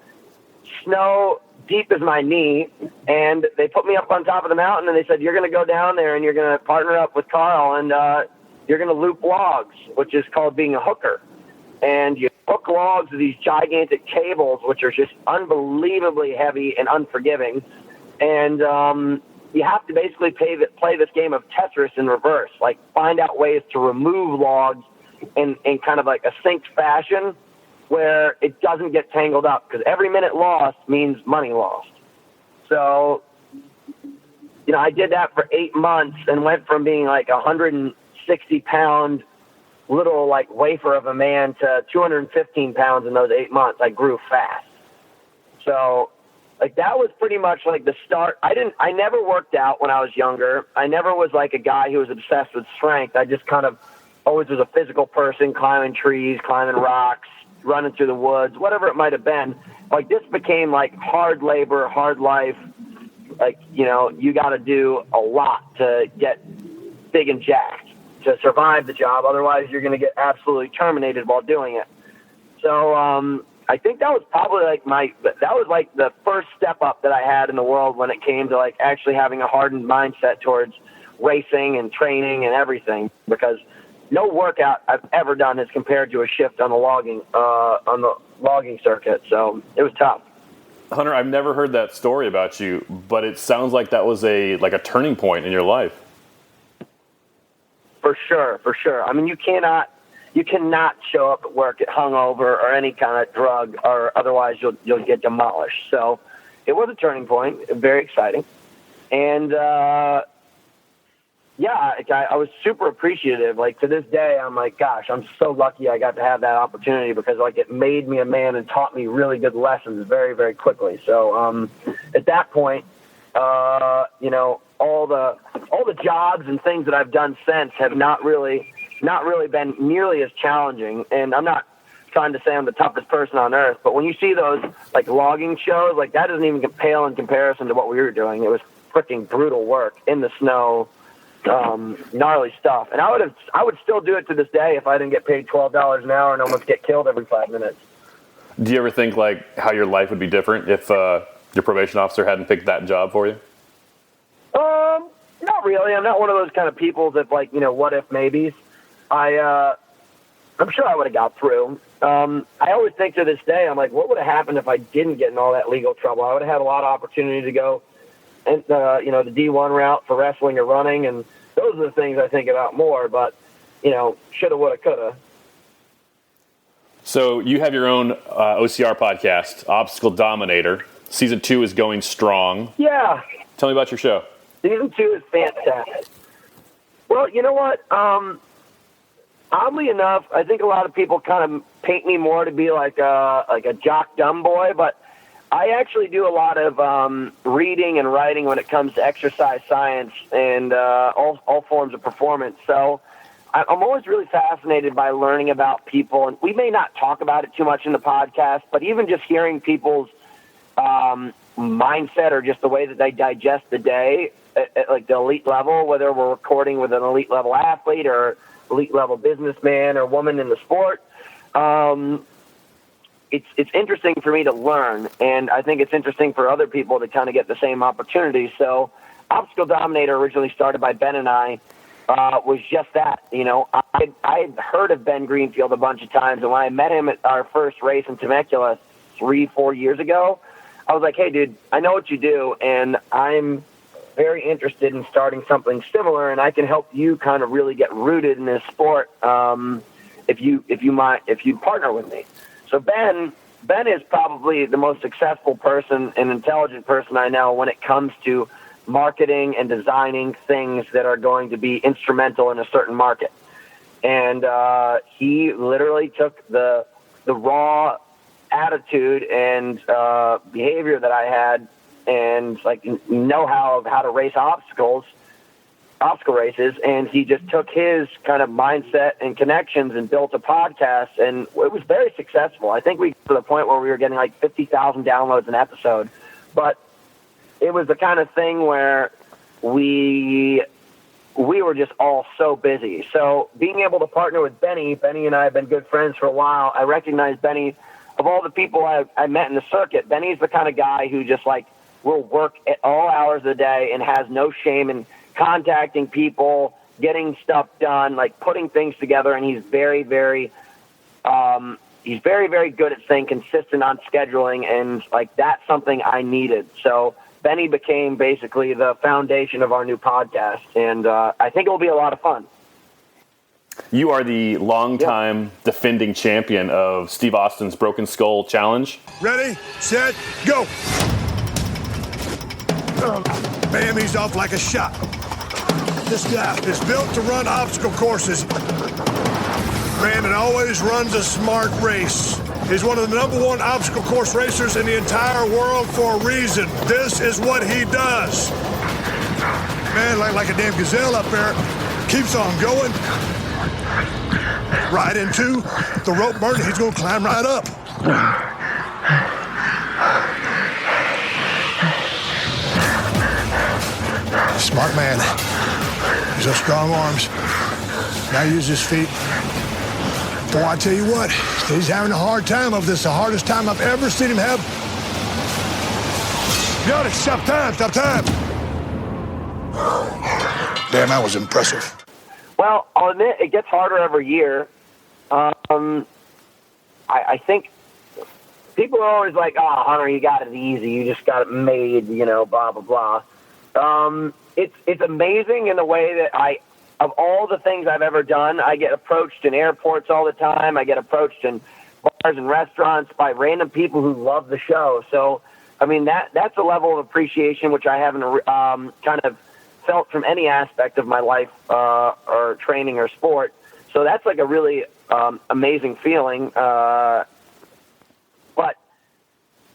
snow deep as my knee, and they put me up on top of the mountain, and they said, you're going to go down there, and you're going to partner up with Carl, and you're going to loop logs, which is called being a hooker. And you hook logs with these gigantic cables, which are just unbelievably heavy and unforgiving. And you have to basically play this game of Tetris in reverse, find out ways to remove logs in kind of a synced fashion where it doesn't get tangled up, because every minute lost means money lost. So, I did that for 8 months and went from being 160-pound little like wafer of a man to 215 pounds in those 8 months. I grew fast. So like that was pretty much like the start. I never worked out when I was younger. I never was like a guy who was obsessed with strength. I just kind of always was a physical person, climbing trees, climbing rocks, running through the woods, whatever it might have been. Like this became like hard labor, hard life. Like, you know, you got to do a lot to get big and jacked to survive the job. Otherwise, you're going to get absolutely terminated while doing it. So I think that was probably like that was like the first step up that I had in the world when it came to like actually having a hardened mindset towards racing and training and everything, because no workout I've ever done is compared to a shift on the logging circuit. So it was tough. Hunter, I've never heard that story about you, but it sounds like that was a turning point in your life. For sure. I mean, you cannot show up at work at hungover or any kind of drug, or otherwise you'll get demolished. So it was a turning point, very exciting. And I was super appreciative. Like to this day, I'm like, gosh, I'm so lucky I got to have that opportunity, because like it made me a man and taught me really good lessons very, very quickly. So at that point, you know, all the jobs and things that I've done since have not really been nearly as challenging. And I'm not trying to say I'm the toughest person on earth, but when you see those like logging shows, like that doesn't even pale in comparison to what we were doing. It was freaking brutal work in the snow. Gnarly stuff. And I would still do it to this day if I didn't get paid $12 an hour and almost get killed every 5 minutes. Do you ever think like how your life would be different if your probation officer hadn't picked that job for you? Not really. I'm not one of those kind of people that like, you know, what if maybes. I'm sure I would have got through. I always think to this day, I'm like, what would have happened if I didn't get in all that legal trouble? I would have had a lot of opportunity to go and you know, the D1 route for wrestling or running, and those are the things I think about more. But you know, shoulda, woulda, coulda. So you have your own OCR podcast, Obstacle Dominator. Season 2 is going strong. Yeah. Tell me about your show. Season 2 is fantastic. Well, you know what? Oddly enough, I think a lot of people kind of paint me more to be like a jock dumb boy, but I actually do a lot of reading and writing when it comes to exercise science and all forms of performance. So I'm always really fascinated by learning about people. And we may not talk about it too much in the podcast, but even just hearing people's mindset or just the way that they digest the day at like the elite level, whether we're recording with an elite level athlete or elite level businessman or woman in the sport. It's interesting for me to learn, and I think it's interesting for other people to kind of get the same opportunity. So Obstacle Dominator, originally started by Ben and I, was just that. You know, I had heard of Ben Greenfield a bunch of times, and when I met him at our first race in Temecula 3-4 years ago, I was like, hey, dude, I know what you do, and I'm very interested in starting something similar, and I can help you kind of really get rooted in this sport if you partner with me. So Ben is probably the most successful person and intelligent person I know when it comes to marketing and designing things that are going to be instrumental in a certain market. And he literally took the raw attitude and behavior that I had and like know-how of how to race obstacle races, and he just took his kind of mindset and connections and built a podcast, and it was very successful. I think we got to the point where we were getting like 50,000 downloads an episode, but it was the kind of thing where we were just all so busy. So being able to partner with Benny and I have been good friends for a while. I recognize Benny, of all the people I met in the circuit, Benny's the kind of guy who just like will work at all hours of the day and has no shame in contacting people, getting stuff done, like putting things together, and he's very, very good at staying consistent on scheduling, and like that's something I needed. So Benny became basically the foundation of our new podcast, and I think it will be a lot of fun. You are the longtime defending champion of Steve Austin's Broken Skull Challenge. Ready, set, go. Bam, he's off like a shot. This guy is built to run obstacle courses. man, and always runs a smart race. He's one of the #1 obstacle course racers in the entire world for a reason. This is what he does. Man, like a damn gazelle up there, keeps on going. Right into the rope burn, he's going to climb right up. Smart man. He's got strong arms. Now use his feet. Boy, I tell you what, he's having a hard time of this, the hardest time I've ever seen him have. Got it, stop time. Damn, that was impressive. Well, I'll admit it gets harder every year. I think people are always like, "Oh, Hunter, you got it easy. You just got it made," blah blah blah. It's amazing in the way that of all the things I've ever done, I get approached in airports all the time. I get approached in bars and restaurants by random people who love the show. So, I mean, that's a level of appreciation which I haven't kind of felt from any aspect of my life or training or sport. So that's like a really amazing feeling. But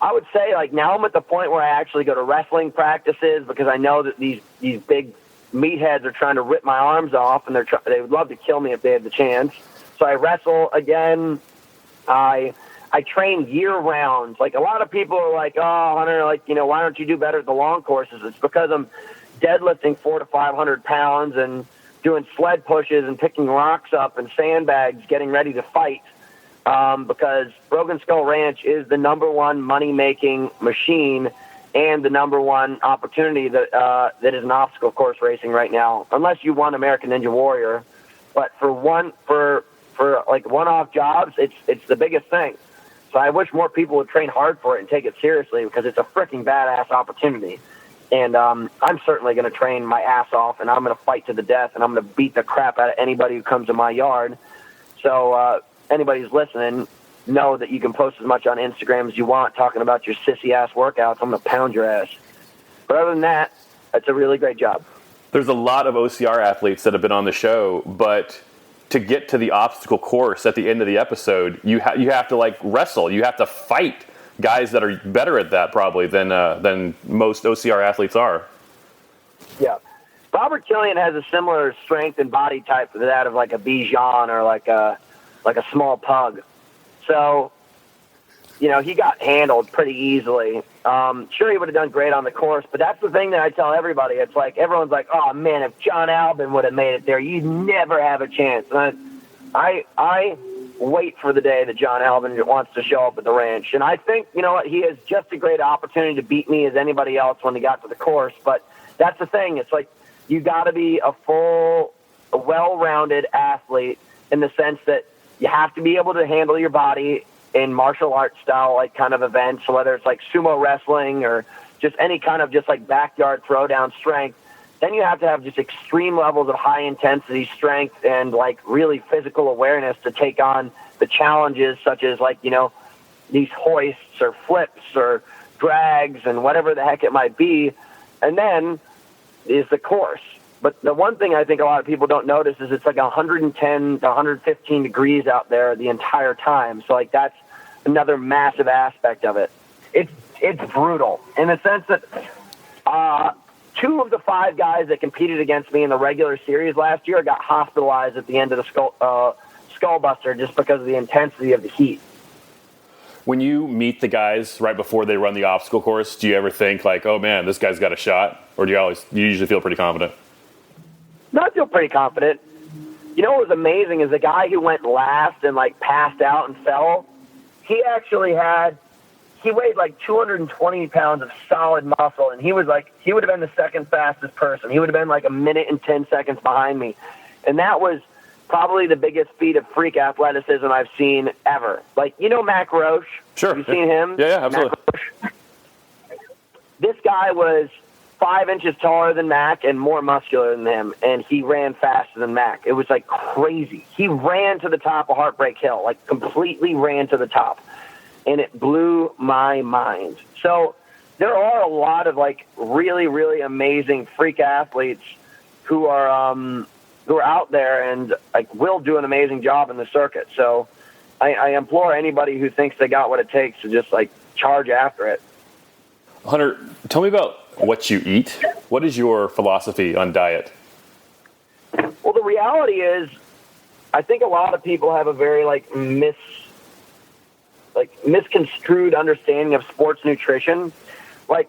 I would say, like, now I'm at the point where I actually go to wrestling practices because I know that these big meatheads are trying to rip my arms off, and they would love to kill me if they had the chance. So I wrestle again. I train year-round. Like, a lot of people are like, "Oh, Hunter, why don't you do better at the long courses?" It's because I'm deadlifting 400 to 500 pounds and doing sled pushes and picking rocks up and sandbags, getting ready to fight. Because Broken Skull Ranch is the #1 money-making machine and the #1 opportunity that is an obstacle course racing right now, unless you won American Ninja Warrior. But for one-off jobs, it's the biggest thing. So I wish more people would train hard for it and take it seriously because it's a freaking badass opportunity. And I'm certainly going to train my ass off, and I'm going to fight to the death, and I'm going to beat the crap out of anybody who comes in my yard. So anybody who's listening, know that you can post as much on Instagram as you want talking about your sissy-ass workouts. I'm going to pound your ass. But other than that, it's a really great job. There's a lot of OCR athletes that have been on the show, but to get to the obstacle course at the end of the episode, you have to, like, wrestle. You have to fight guys that are better at that probably than most OCR athletes are. Yeah. Robert Killian has a similar strength and body type to that of like a Bijan or like a small pug. So, he got handled pretty easily. Sure, he would have done great on the course, but that's the thing that I tell everybody. It's like everyone's like, "Oh, man, if John Albin would have made it there, you'd never have a chance." And I wait for the day that John Albin wants to show up at the ranch. And I think, he has just a great opportunity to beat me as anybody else when he got to the course. But that's the thing. It's like you got to be a well-rounded athlete in the sense that you have to be able to handle your body in martial arts style, like kind of events, whether it's like sumo wrestling or just any kind of just like backyard throwdown strength. Then you have to have just extreme levels of high intensity strength and like really physical awareness to take on the challenges such as like, these hoists or flips or drags and whatever the heck it might be. And then is the course. But the one thing I think a lot of people don't notice is it's like 110 to 115 degrees out there the entire time. So like that's another massive aspect of it. It's brutal in the sense that 2 of the 5 guys that competed against me in the regular series last year got hospitalized at the end of the Skullbuster just because of the intensity of the heat. When you meet the guys right before they run the obstacle course, do you ever think like, "Oh man, this guy's got a shot," or do you usually feel pretty confident? No, I feel pretty confident. What was amazing is the guy who went last and like passed out and fell. He weighed like 220 pounds of solid muscle, and he would have been the second fastest person. He would have been like 1 minute and 10 seconds behind me. And that was probably the biggest feat of freak athleticism I've seen ever. Like, Mac Roche? Sure. You seen him? Yeah, absolutely. This guy was 5 inches taller than Mac and more muscular than him, and he ran faster than Mac. It was like crazy. He ran to the top of Heartbreak Hill, like completely ran to the top. And it blew my mind. So there are a lot of like really, really amazing freak athletes who are who are out there and like will do an amazing job in the circuit. So I implore anybody who thinks they got what it takes to just like charge after it. Hunter, tell me about what you eat. What is your philosophy on diet? Well, the reality is, I think a lot of people have a very misconstrued understanding of sports nutrition. Like,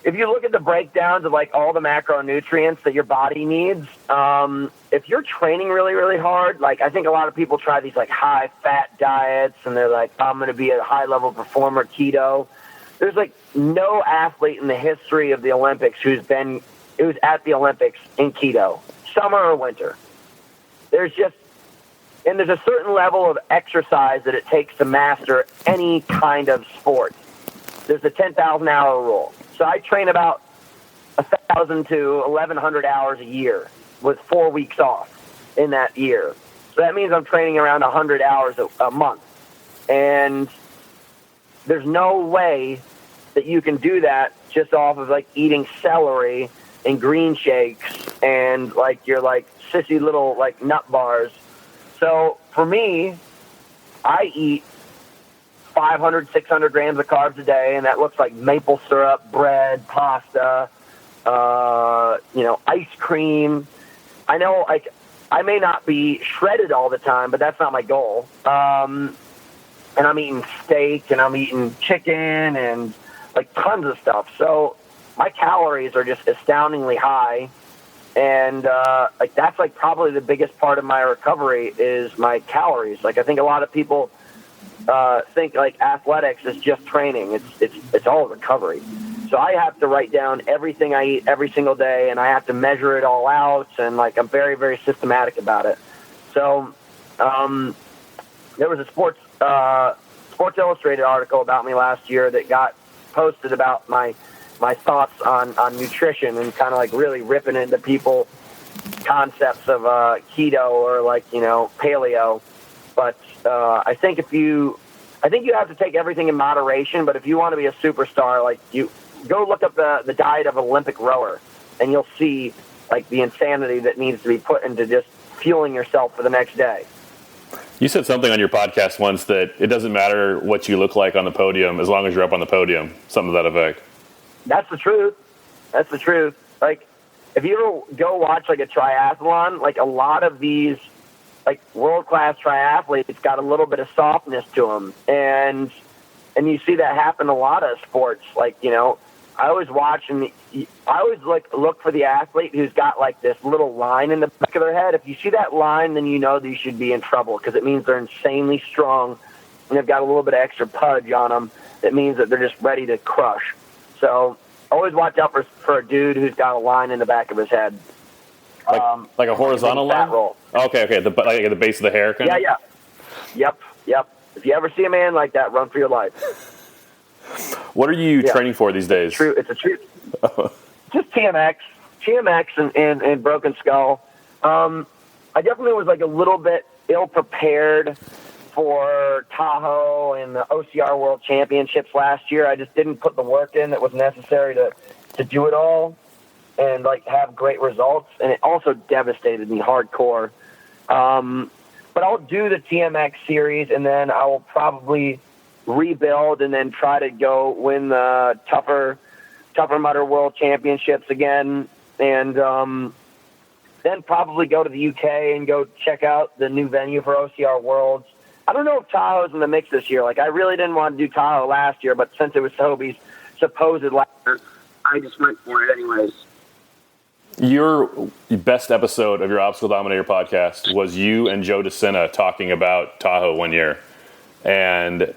if you look at the breakdowns of like all the macronutrients that your body needs, if you're training really, really hard, like I think a lot of people try these like high fat diets and they're like, I'm going to be a high level performer, keto. There's like no athlete in the history of the Olympics who's at the Olympics in keto, summer or winter. There's a certain level of exercise that it takes to master any kind of sport. There's a 10,000 hour rule. So I train about 1,000 to 1,100 hours a year with 4 weeks off in that year. So that means I'm training around 100 hours a month. And there's no way that you can do that just off of like eating celery and green shakes and like your like sissy little like nut bars. So for me, I eat 500, 600 grams of carbs a day, and that looks like maple syrup, bread, pasta, ice cream. I know, like, I may not be shredded all the time, but that's not my goal. And I'm eating steak, and I'm eating chicken, and, like, tons of stuff. So my calories are just astoundingly high, and, that's, like, probably the biggest part of my recovery is my calories. Like, I think a lot of people think like athletics is just training. It's all recovery. So I have to write down everything I eat every single day, and I have to measure it all out, and like I'm very, very systematic about it. So there was a Sports Illustrated article about me last year that got posted about my thoughts on nutrition and kind of like really ripping into people concepts of keto or like paleo. But I think you have to take everything in moderation. But if you want to be a superstar, like you go look up the diet of an Olympic rower, and you'll see like the insanity that needs to be put into just fueling yourself for the next day. You said something on your podcast once that it doesn't matter what you look like on the podium as long as you're up on the podium. Something to that effect. That's the truth. That's the truth. Like if you ever go watch like a triathlon, like a lot of these like world-class triathletes got a little bit of softness to them. And you see that happen in a lot of sports. Like, I always watch and I always like look for the athlete who's got like this little line in the back of their head. If you see that line, then you know that you should be in trouble because it means they're insanely strong and they've got a little bit of extra pudge on them. It means that they're just ready to crush. So always watch out for a dude who's got a line in the back of his head. Like a horizontal line? Roll. Okay. At the base of the hair, kind of? Yeah. Yep. If you ever see a man like that, run for your life. What are you training for these days? It's a truth. Just TMX and Broken Skull. I definitely was like a little bit ill-prepared for Tahoe and the OCR World Championships last year. I just didn't put the work in that was necessary to do it all and like have great results, and it also devastated me hardcore. But I'll do the TMX series, and then I will probably rebuild and then try to go win the Tougher Mudder World Championships again, and then probably go to the UK and go check out the new venue for OCR Worlds. I don't know if Tahoe's in the mix this year. Like I really didn't want to do Tahoe last year, but since it was Hobie's supposed last year, I just went for it anyways. Your best episode of your Obstacle Dominator podcast was you and Joe DeSena talking about Tahoe one year. And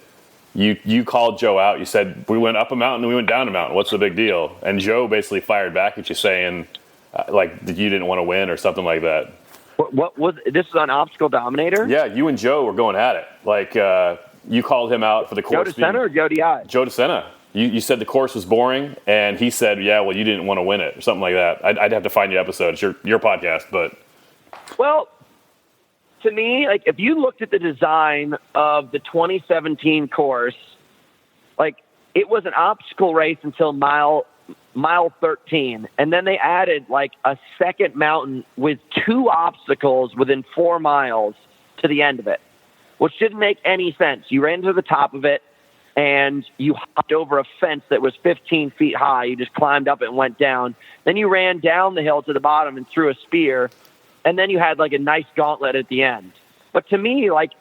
you called Joe out. You said, we went up a mountain and we went down a mountain. What's the big deal? And Joe basically fired back at you saying, that you didn't want to win or something like that. What was this is on Obstacle Dominator? Yeah, you and Joe were going at it. Like, you called him out for the course. Joe DeSena or Joe DI? Joe DeSena. You said the course was boring, and he said, yeah, well, you didn't want to win it, or something like that. I'd have to find your episode. It's your podcast, but... Well, to me, like, if you looked at the design of the 2017 course, like, it was an obstacle race until mile mile 13, and then they added like a second mountain with 2 obstacles within 4 miles to the end of it, which didn't make any sense. You ran to the top of it, and you hopped over a fence that was 15 feet high. You just climbed up it and went down. Then you ran down the hill to the bottom and threw a spear, and then you had like a nice gauntlet at the end. But to me, like,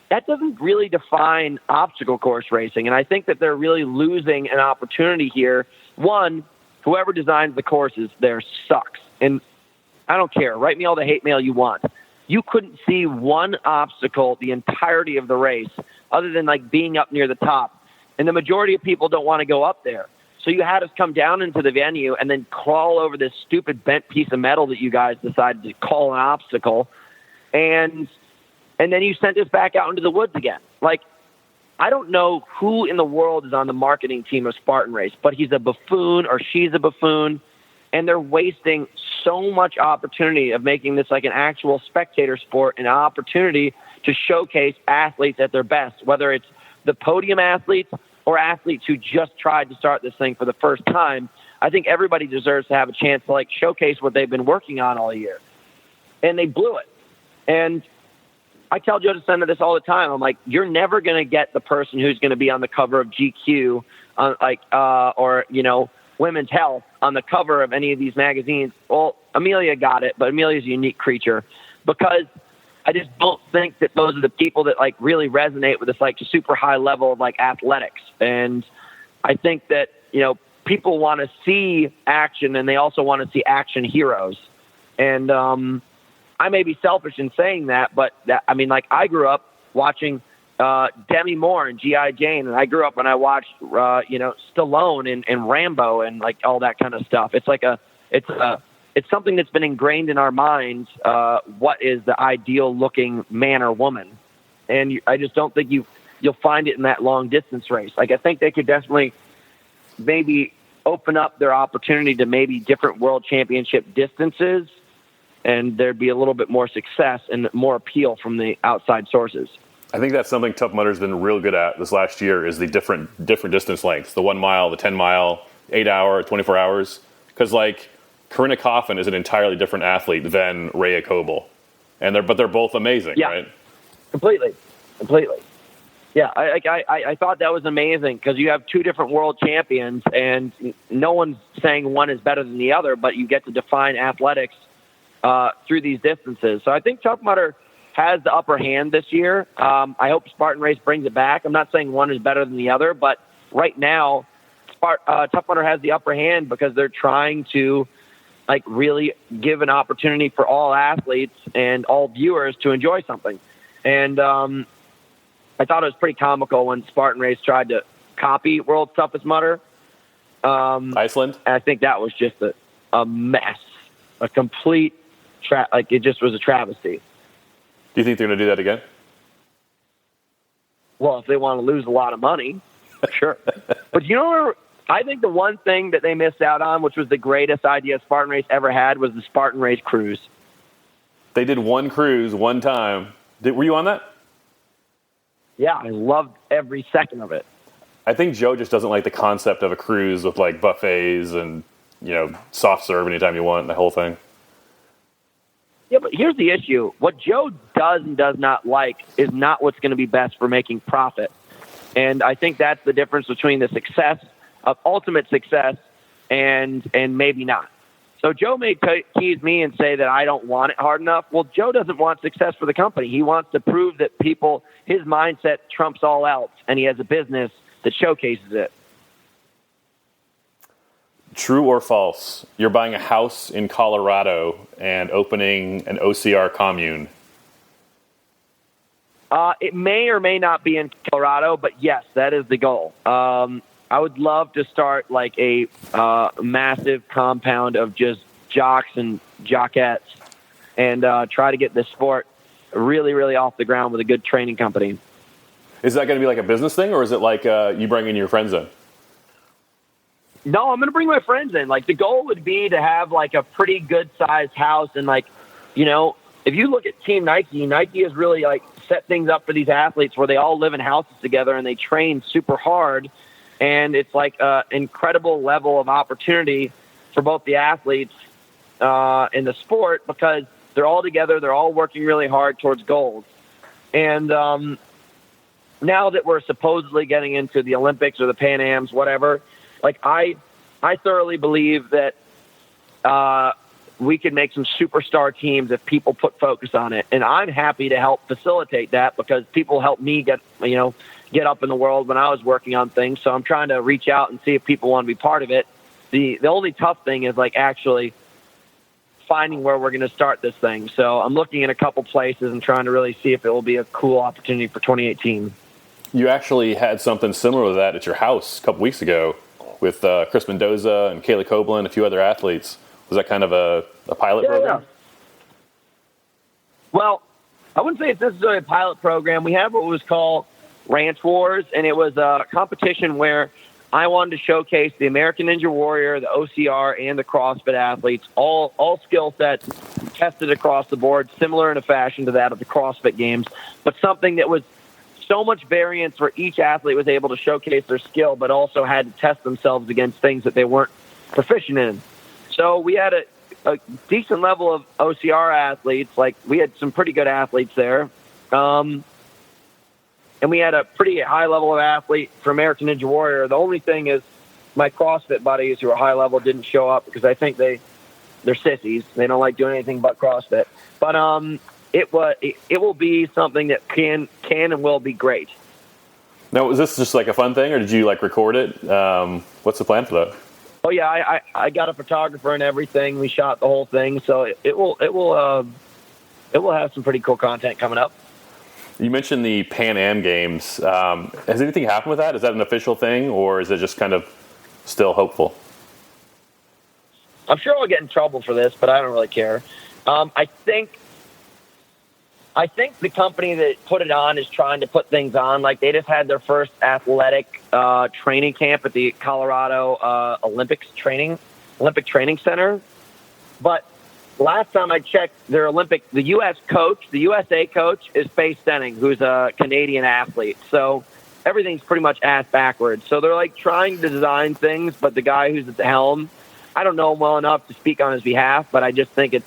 that doesn't really define obstacle course racing, and I think that they're really losing an opportunity here. One, whoever designs the courses there sucks, and I don't care. Write me all the hate mail you want. You couldn't see one obstacle the entirety of the race other than like being up near the top. And the majority of people don't want to go up there. So you had us come down into the venue and then crawl over this stupid bent piece of metal that you guys decided to call an obstacle. And then you sent us back out into the woods again. Like, I don't know who in the world is on the marketing team of Spartan Race, but he's a buffoon or she's a buffoon. And they're wasting so much opportunity of making this like an actual spectator sport, an opportunity to showcase athletes at their best, whether it's the podium athletes or athletes who just tried to start this thing for the first time. I think everybody deserves to have a chance to like showcase what they've been working on all year. And they blew it. And I tell Joe DeSena this all the time. I'm like, you're never going to get the person who's going to be on the cover of GQ, or, you know, Women's Health on the cover of any of these magazines. Well, Amelia got it, but Amelia's a unique creature because I just don't think that those are the people that like really resonate with this like super high level of like athletics. And I think that, you know, people want to see action and they also want to see action heroes. And I may be selfish in saying that, but I mean, like I grew up watching Demi Moore and G.I. Jane, and I grew up when I watched, Stallone and Rambo and like all that kind of stuff. It's like it's something that's been ingrained in our minds, what is the ideal-looking man or woman. And I just don't think you'll find it in that long-distance race. Like, I think they could definitely maybe open up their opportunity to maybe different world championship distances, and there'd be a little bit more success and more appeal from the outside sources. I think that's something Tough Mudder's been real good at this last year is the different distance lengths, the 1 mile, the 10 mile, 8 hour, 24 hours. Because, like, Corinna Coffin is an entirely different athlete than Rhea Coble, but they're both amazing, right? Completely. Yeah, I thought that was amazing because you have 2 different world champions, and no one's saying one is better than the other, but you get to define athletics through these distances. So I think Tough Mudder has the upper hand this year. I hope Spartan Race brings it back. I'm not saying one is better than the other, but right now, Tough Mudder has the upper hand because they're trying to like really give an opportunity for all athletes and all viewers to enjoy something. And I thought it was pretty comical when Spartan Race tried to copy World's Toughest Mudder. Iceland? And I think that was just a mess, a complete, it just was a travesty. Do you think they're going to do that again? Well, if they want to lose a lot of money, sure. But you know, I think the one thing that they missed out on, which was the greatest idea Spartan Race ever had, was the Spartan Race cruise. They did one cruise one time. Were you on that? Yeah, I loved every second of it. I think Joe just doesn't like the concept of a cruise with like buffets and, you know, soft serve anytime you want, the whole thing. Yeah, but here's the issue. What Joe does and does not like is not what's going to be best for making profit. And I think that's the difference between the success of ultimate success and maybe not. So Joe may tease me and say that I don't want it hard enough. Well, Joe doesn't want success for the company. He wants to prove that his mindset trumps all else, and he has a business that showcases it. True or false? You're buying a house in Colorado and opening an OCR commune. It may or may not be in Colorado, but yes, that is the goal. I would love to start like a massive compound of just jocks and jockettes and try to get this sport really, really off the ground with a good training company. Is that going to be like a business thing, or is it like you bring in your friends in? No, I'm going to bring my friends in. Like, the goal would be to have like a pretty good sized house. And like, you know, if you look at Team Nike has really like set things up for these athletes where they all live in houses together and they train super hard. And it's like an incredible level of opportunity for both the athletes in the sport because they're all together. They're all working really hard towards goals. And now that we're supposedly getting into the Olympics or the Pan Ams, whatever, like I thoroughly believe that we can make some superstar teams if people put focus on it. And I'm happy to help facilitate that because people helped me get up in the world when I was working on things. So I'm trying to reach out and see if people want to be part of it. The only tough thing is like actually finding where we're going to start this thing. So I'm looking at a couple places and trying to really see if it will be a cool opportunity for 2018. You actually had something similar to that at your house a couple weeks ago with Chris Mendoza and Kaylee Copeland, a few other athletes. Was that kind of a pilot program? Yeah. Well, I wouldn't say it's necessarily a pilot program. We have what was called Ranch Wars, and it was a competition where I wanted to showcase the American Ninja Warrior, the OCR, and the CrossFit athletes, all skill sets tested across the board, similar in a fashion to that of the CrossFit Games, but something that was so much variance where each athlete was able to showcase their skill, but also had to test themselves against things that they weren't proficient in. So we had a decent level of OCR athletes. Like we had some pretty good athletes there. And we had a pretty high level of athlete for American Ninja Warrior. The only thing is my CrossFit buddies who are high level didn't show up because I think they're sissies. They don't like doing anything but CrossFit. But it will be something that can and will be great. Now, was this just like a fun thing, or did you like record it? What's the plan for that? Oh yeah, I got a photographer and everything. We shot the whole thing, so it will have some pretty cool content coming up. You mentioned the Pan Am Games. Has anything happened with that? Is that an official thing, or is it just kind of still hopeful? I'm sure I'll get in trouble for this, but I don't really care. I think the company that put it on is trying to put things on. Like they just had their first athletic training camp at the Colorado Olympic Training Center. But last time I checked, the USA coach is Faye Stenning, who's a Canadian athlete. So everything's pretty much ass backwards. So they're like trying to design things, but the guy who's at the helm, I don't know him well enough to speak on his behalf, but I just think it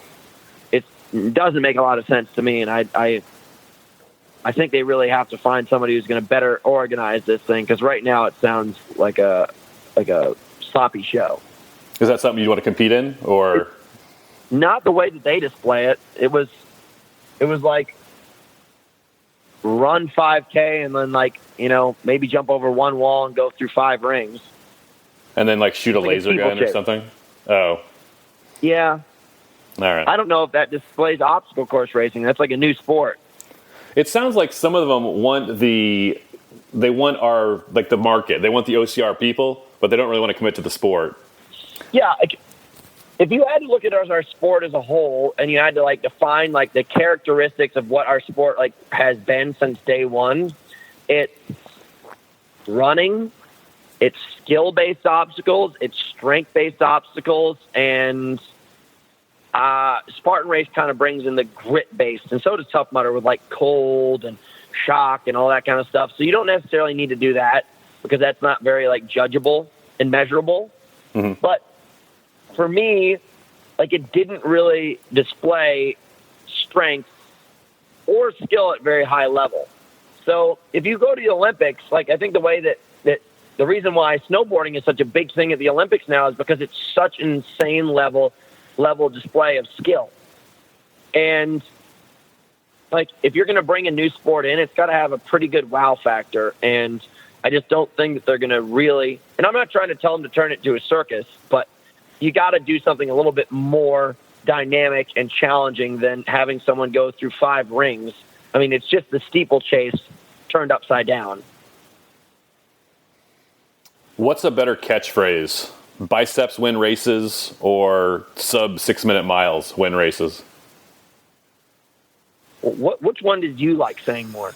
doesn't make a lot of sense to me. And I think they really have to find somebody who's going to better organize this thing. Cause right now it sounds like a sloppy show. Is that something you want to compete in or? Not the way that they display it. It was like run 5K and then like, maybe jump over one wall and go through 5 rings. And then like shoot a laser gun or something? Oh. Yeah. All right. I don't know if that displays obstacle course racing. That's like a new sport. It sounds like some of them want the market. They want the OCR people, but they don't really want to commit to the sport. Yeah. If you had to look at our sport as a whole and you had to like define like the characteristics of what our sport like has been since day one, it's running, it's skill-based obstacles, it's strength-based obstacles, and Spartan Race kind of brings in the grit-based, and so does Tough Mudder with like cold and shock and all that kind of stuff. So you don't necessarily need to do that because that's not very like judgeable and measurable. Mm-hmm. But for me, like it didn't really display strength or skill at very high level. So if you go to the Olympics, like I think the way that the reason why snowboarding is such a big thing at the Olympics now is because it's such an insane level display of skill. And like if you're going to bring a new sport in, it's got to have a pretty good wow factor. And I just don't think that they're going to really, and I'm not trying to tell them to turn it into a circus, but you got to do something a little bit more dynamic and challenging than having someone go through 5 rings. I mean, it's just the steeplechase turned upside down. What's a better catchphrase? Biceps win races or sub 6-minute miles win races? Which one did you like saying more?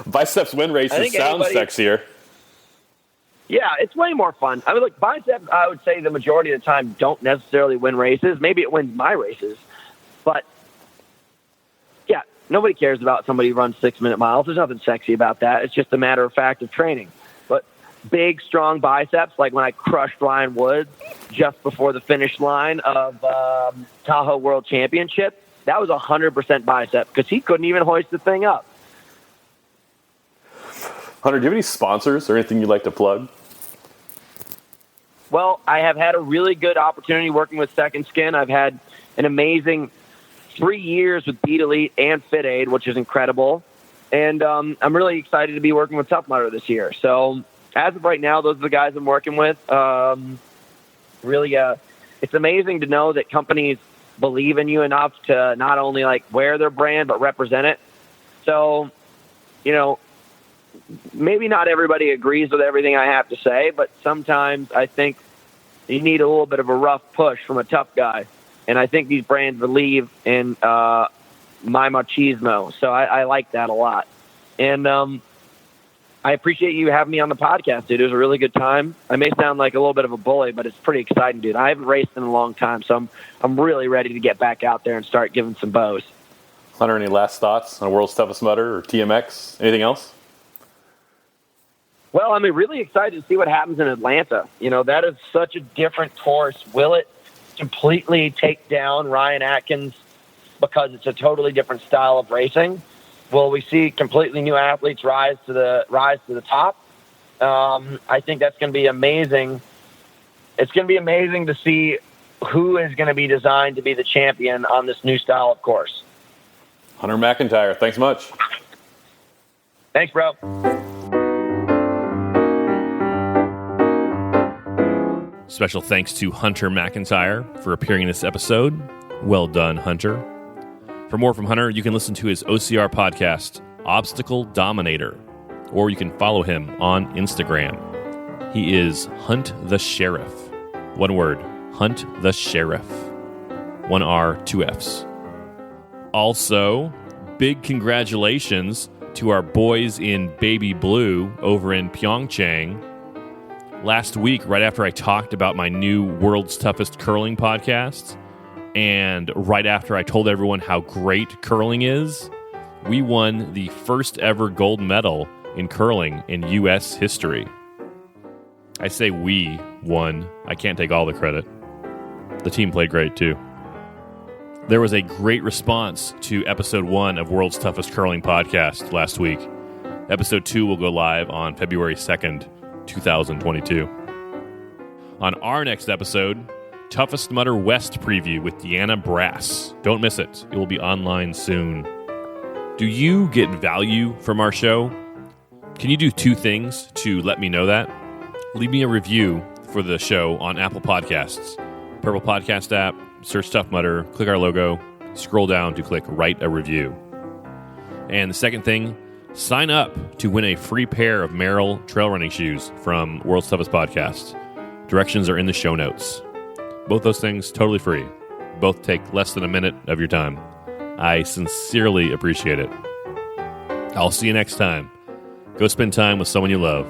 Biceps win races sounds sexier. Yeah, it's way more fun. I mean, look, biceps, I would say the majority of the time don't necessarily win races. Maybe it wins my races. But, yeah, nobody cares about somebody who runs 6-minute miles. There's nothing sexy about that. It's just a matter of fact of training. But big, strong biceps, like when I crushed Ryan Woods just before the finish line of Tahoe World Championship, that was 100% bicep because he couldn't even hoist the thing up. Hunter, do you have any sponsors or anything you'd like to plug? Well, I have had a really good opportunity working with Second Skin. I've had an amazing 3 years with Beat Elite and Fit Aid, which is incredible. And I'm really excited to be working with Tough Mudder this year. So as of right now, those are the guys I'm working with. Really, it's amazing to know that companies believe in you enough to not only like wear their brand, but represent it. So, you know, maybe not everybody agrees with everything I have to say, but sometimes I think you need a little bit of a rough push from a tough guy. And I think these brands believe in my machismo. So I like that a lot. And I appreciate you having me on the podcast, dude. It was a really good time. I may sound like a little bit of a bully, but it's pretty exciting, dude. I haven't raced in a long time, so I'm really ready to get back out there and start giving some bows. Hunter, any last thoughts on World's Toughest Mudder or TMX? Anything else? Well, I'm really excited to see what happens in Atlanta. You know, that is such a different course. Will it completely take down Ryan Atkins because it's a totally different style of racing? Will we see completely new athletes rise to the top? I think that's going to be amazing. It's going to be amazing to see who is going to be designed to be the champion on this new style of course. Hunter McIntyre, thanks much. Thanks, bro. Special thanks to Hunter McIntyre for appearing in this episode. Well done, Hunter. For more from Hunter, you can listen to his OCR podcast, Obstacle Dominator, or you can follow him on Instagram. He is Hunt the Sheriff. One word, Hunt the Sheriff. 1 R, 2 Fs. Also, big congratulations to our boys in Baby Blue over in Pyeongchang. Last week, right after I talked about my new World's Toughest Curling podcast, and right after I told everyone how great curling is, we won the first ever gold medal in curling in U.S. history. I say we won. I can't take all the credit. The team played great, too. There was a great response to Episode 1 of World's Toughest Curling podcast last week. Episode 2 will go live on February 2nd, 2022. On our next episode, Toughest Mudder West preview with Deanna Brass. Don't miss it. It will be online soon. Do you get value from our show? Can you do 2 things to let me know that? Leave me a review for the show on Apple Podcasts. Purple Podcast app, search Tough Mudder, click our logo, scroll down to click Write a Review. And the second thing, sign up to win a free pair of Merrell trail running shoes from World's Toughest Podcast. Directions are in the show notes. Both those things totally free. Both take less than a minute of your time. I sincerely appreciate it. I'll see you next time. Go spend time with someone you love.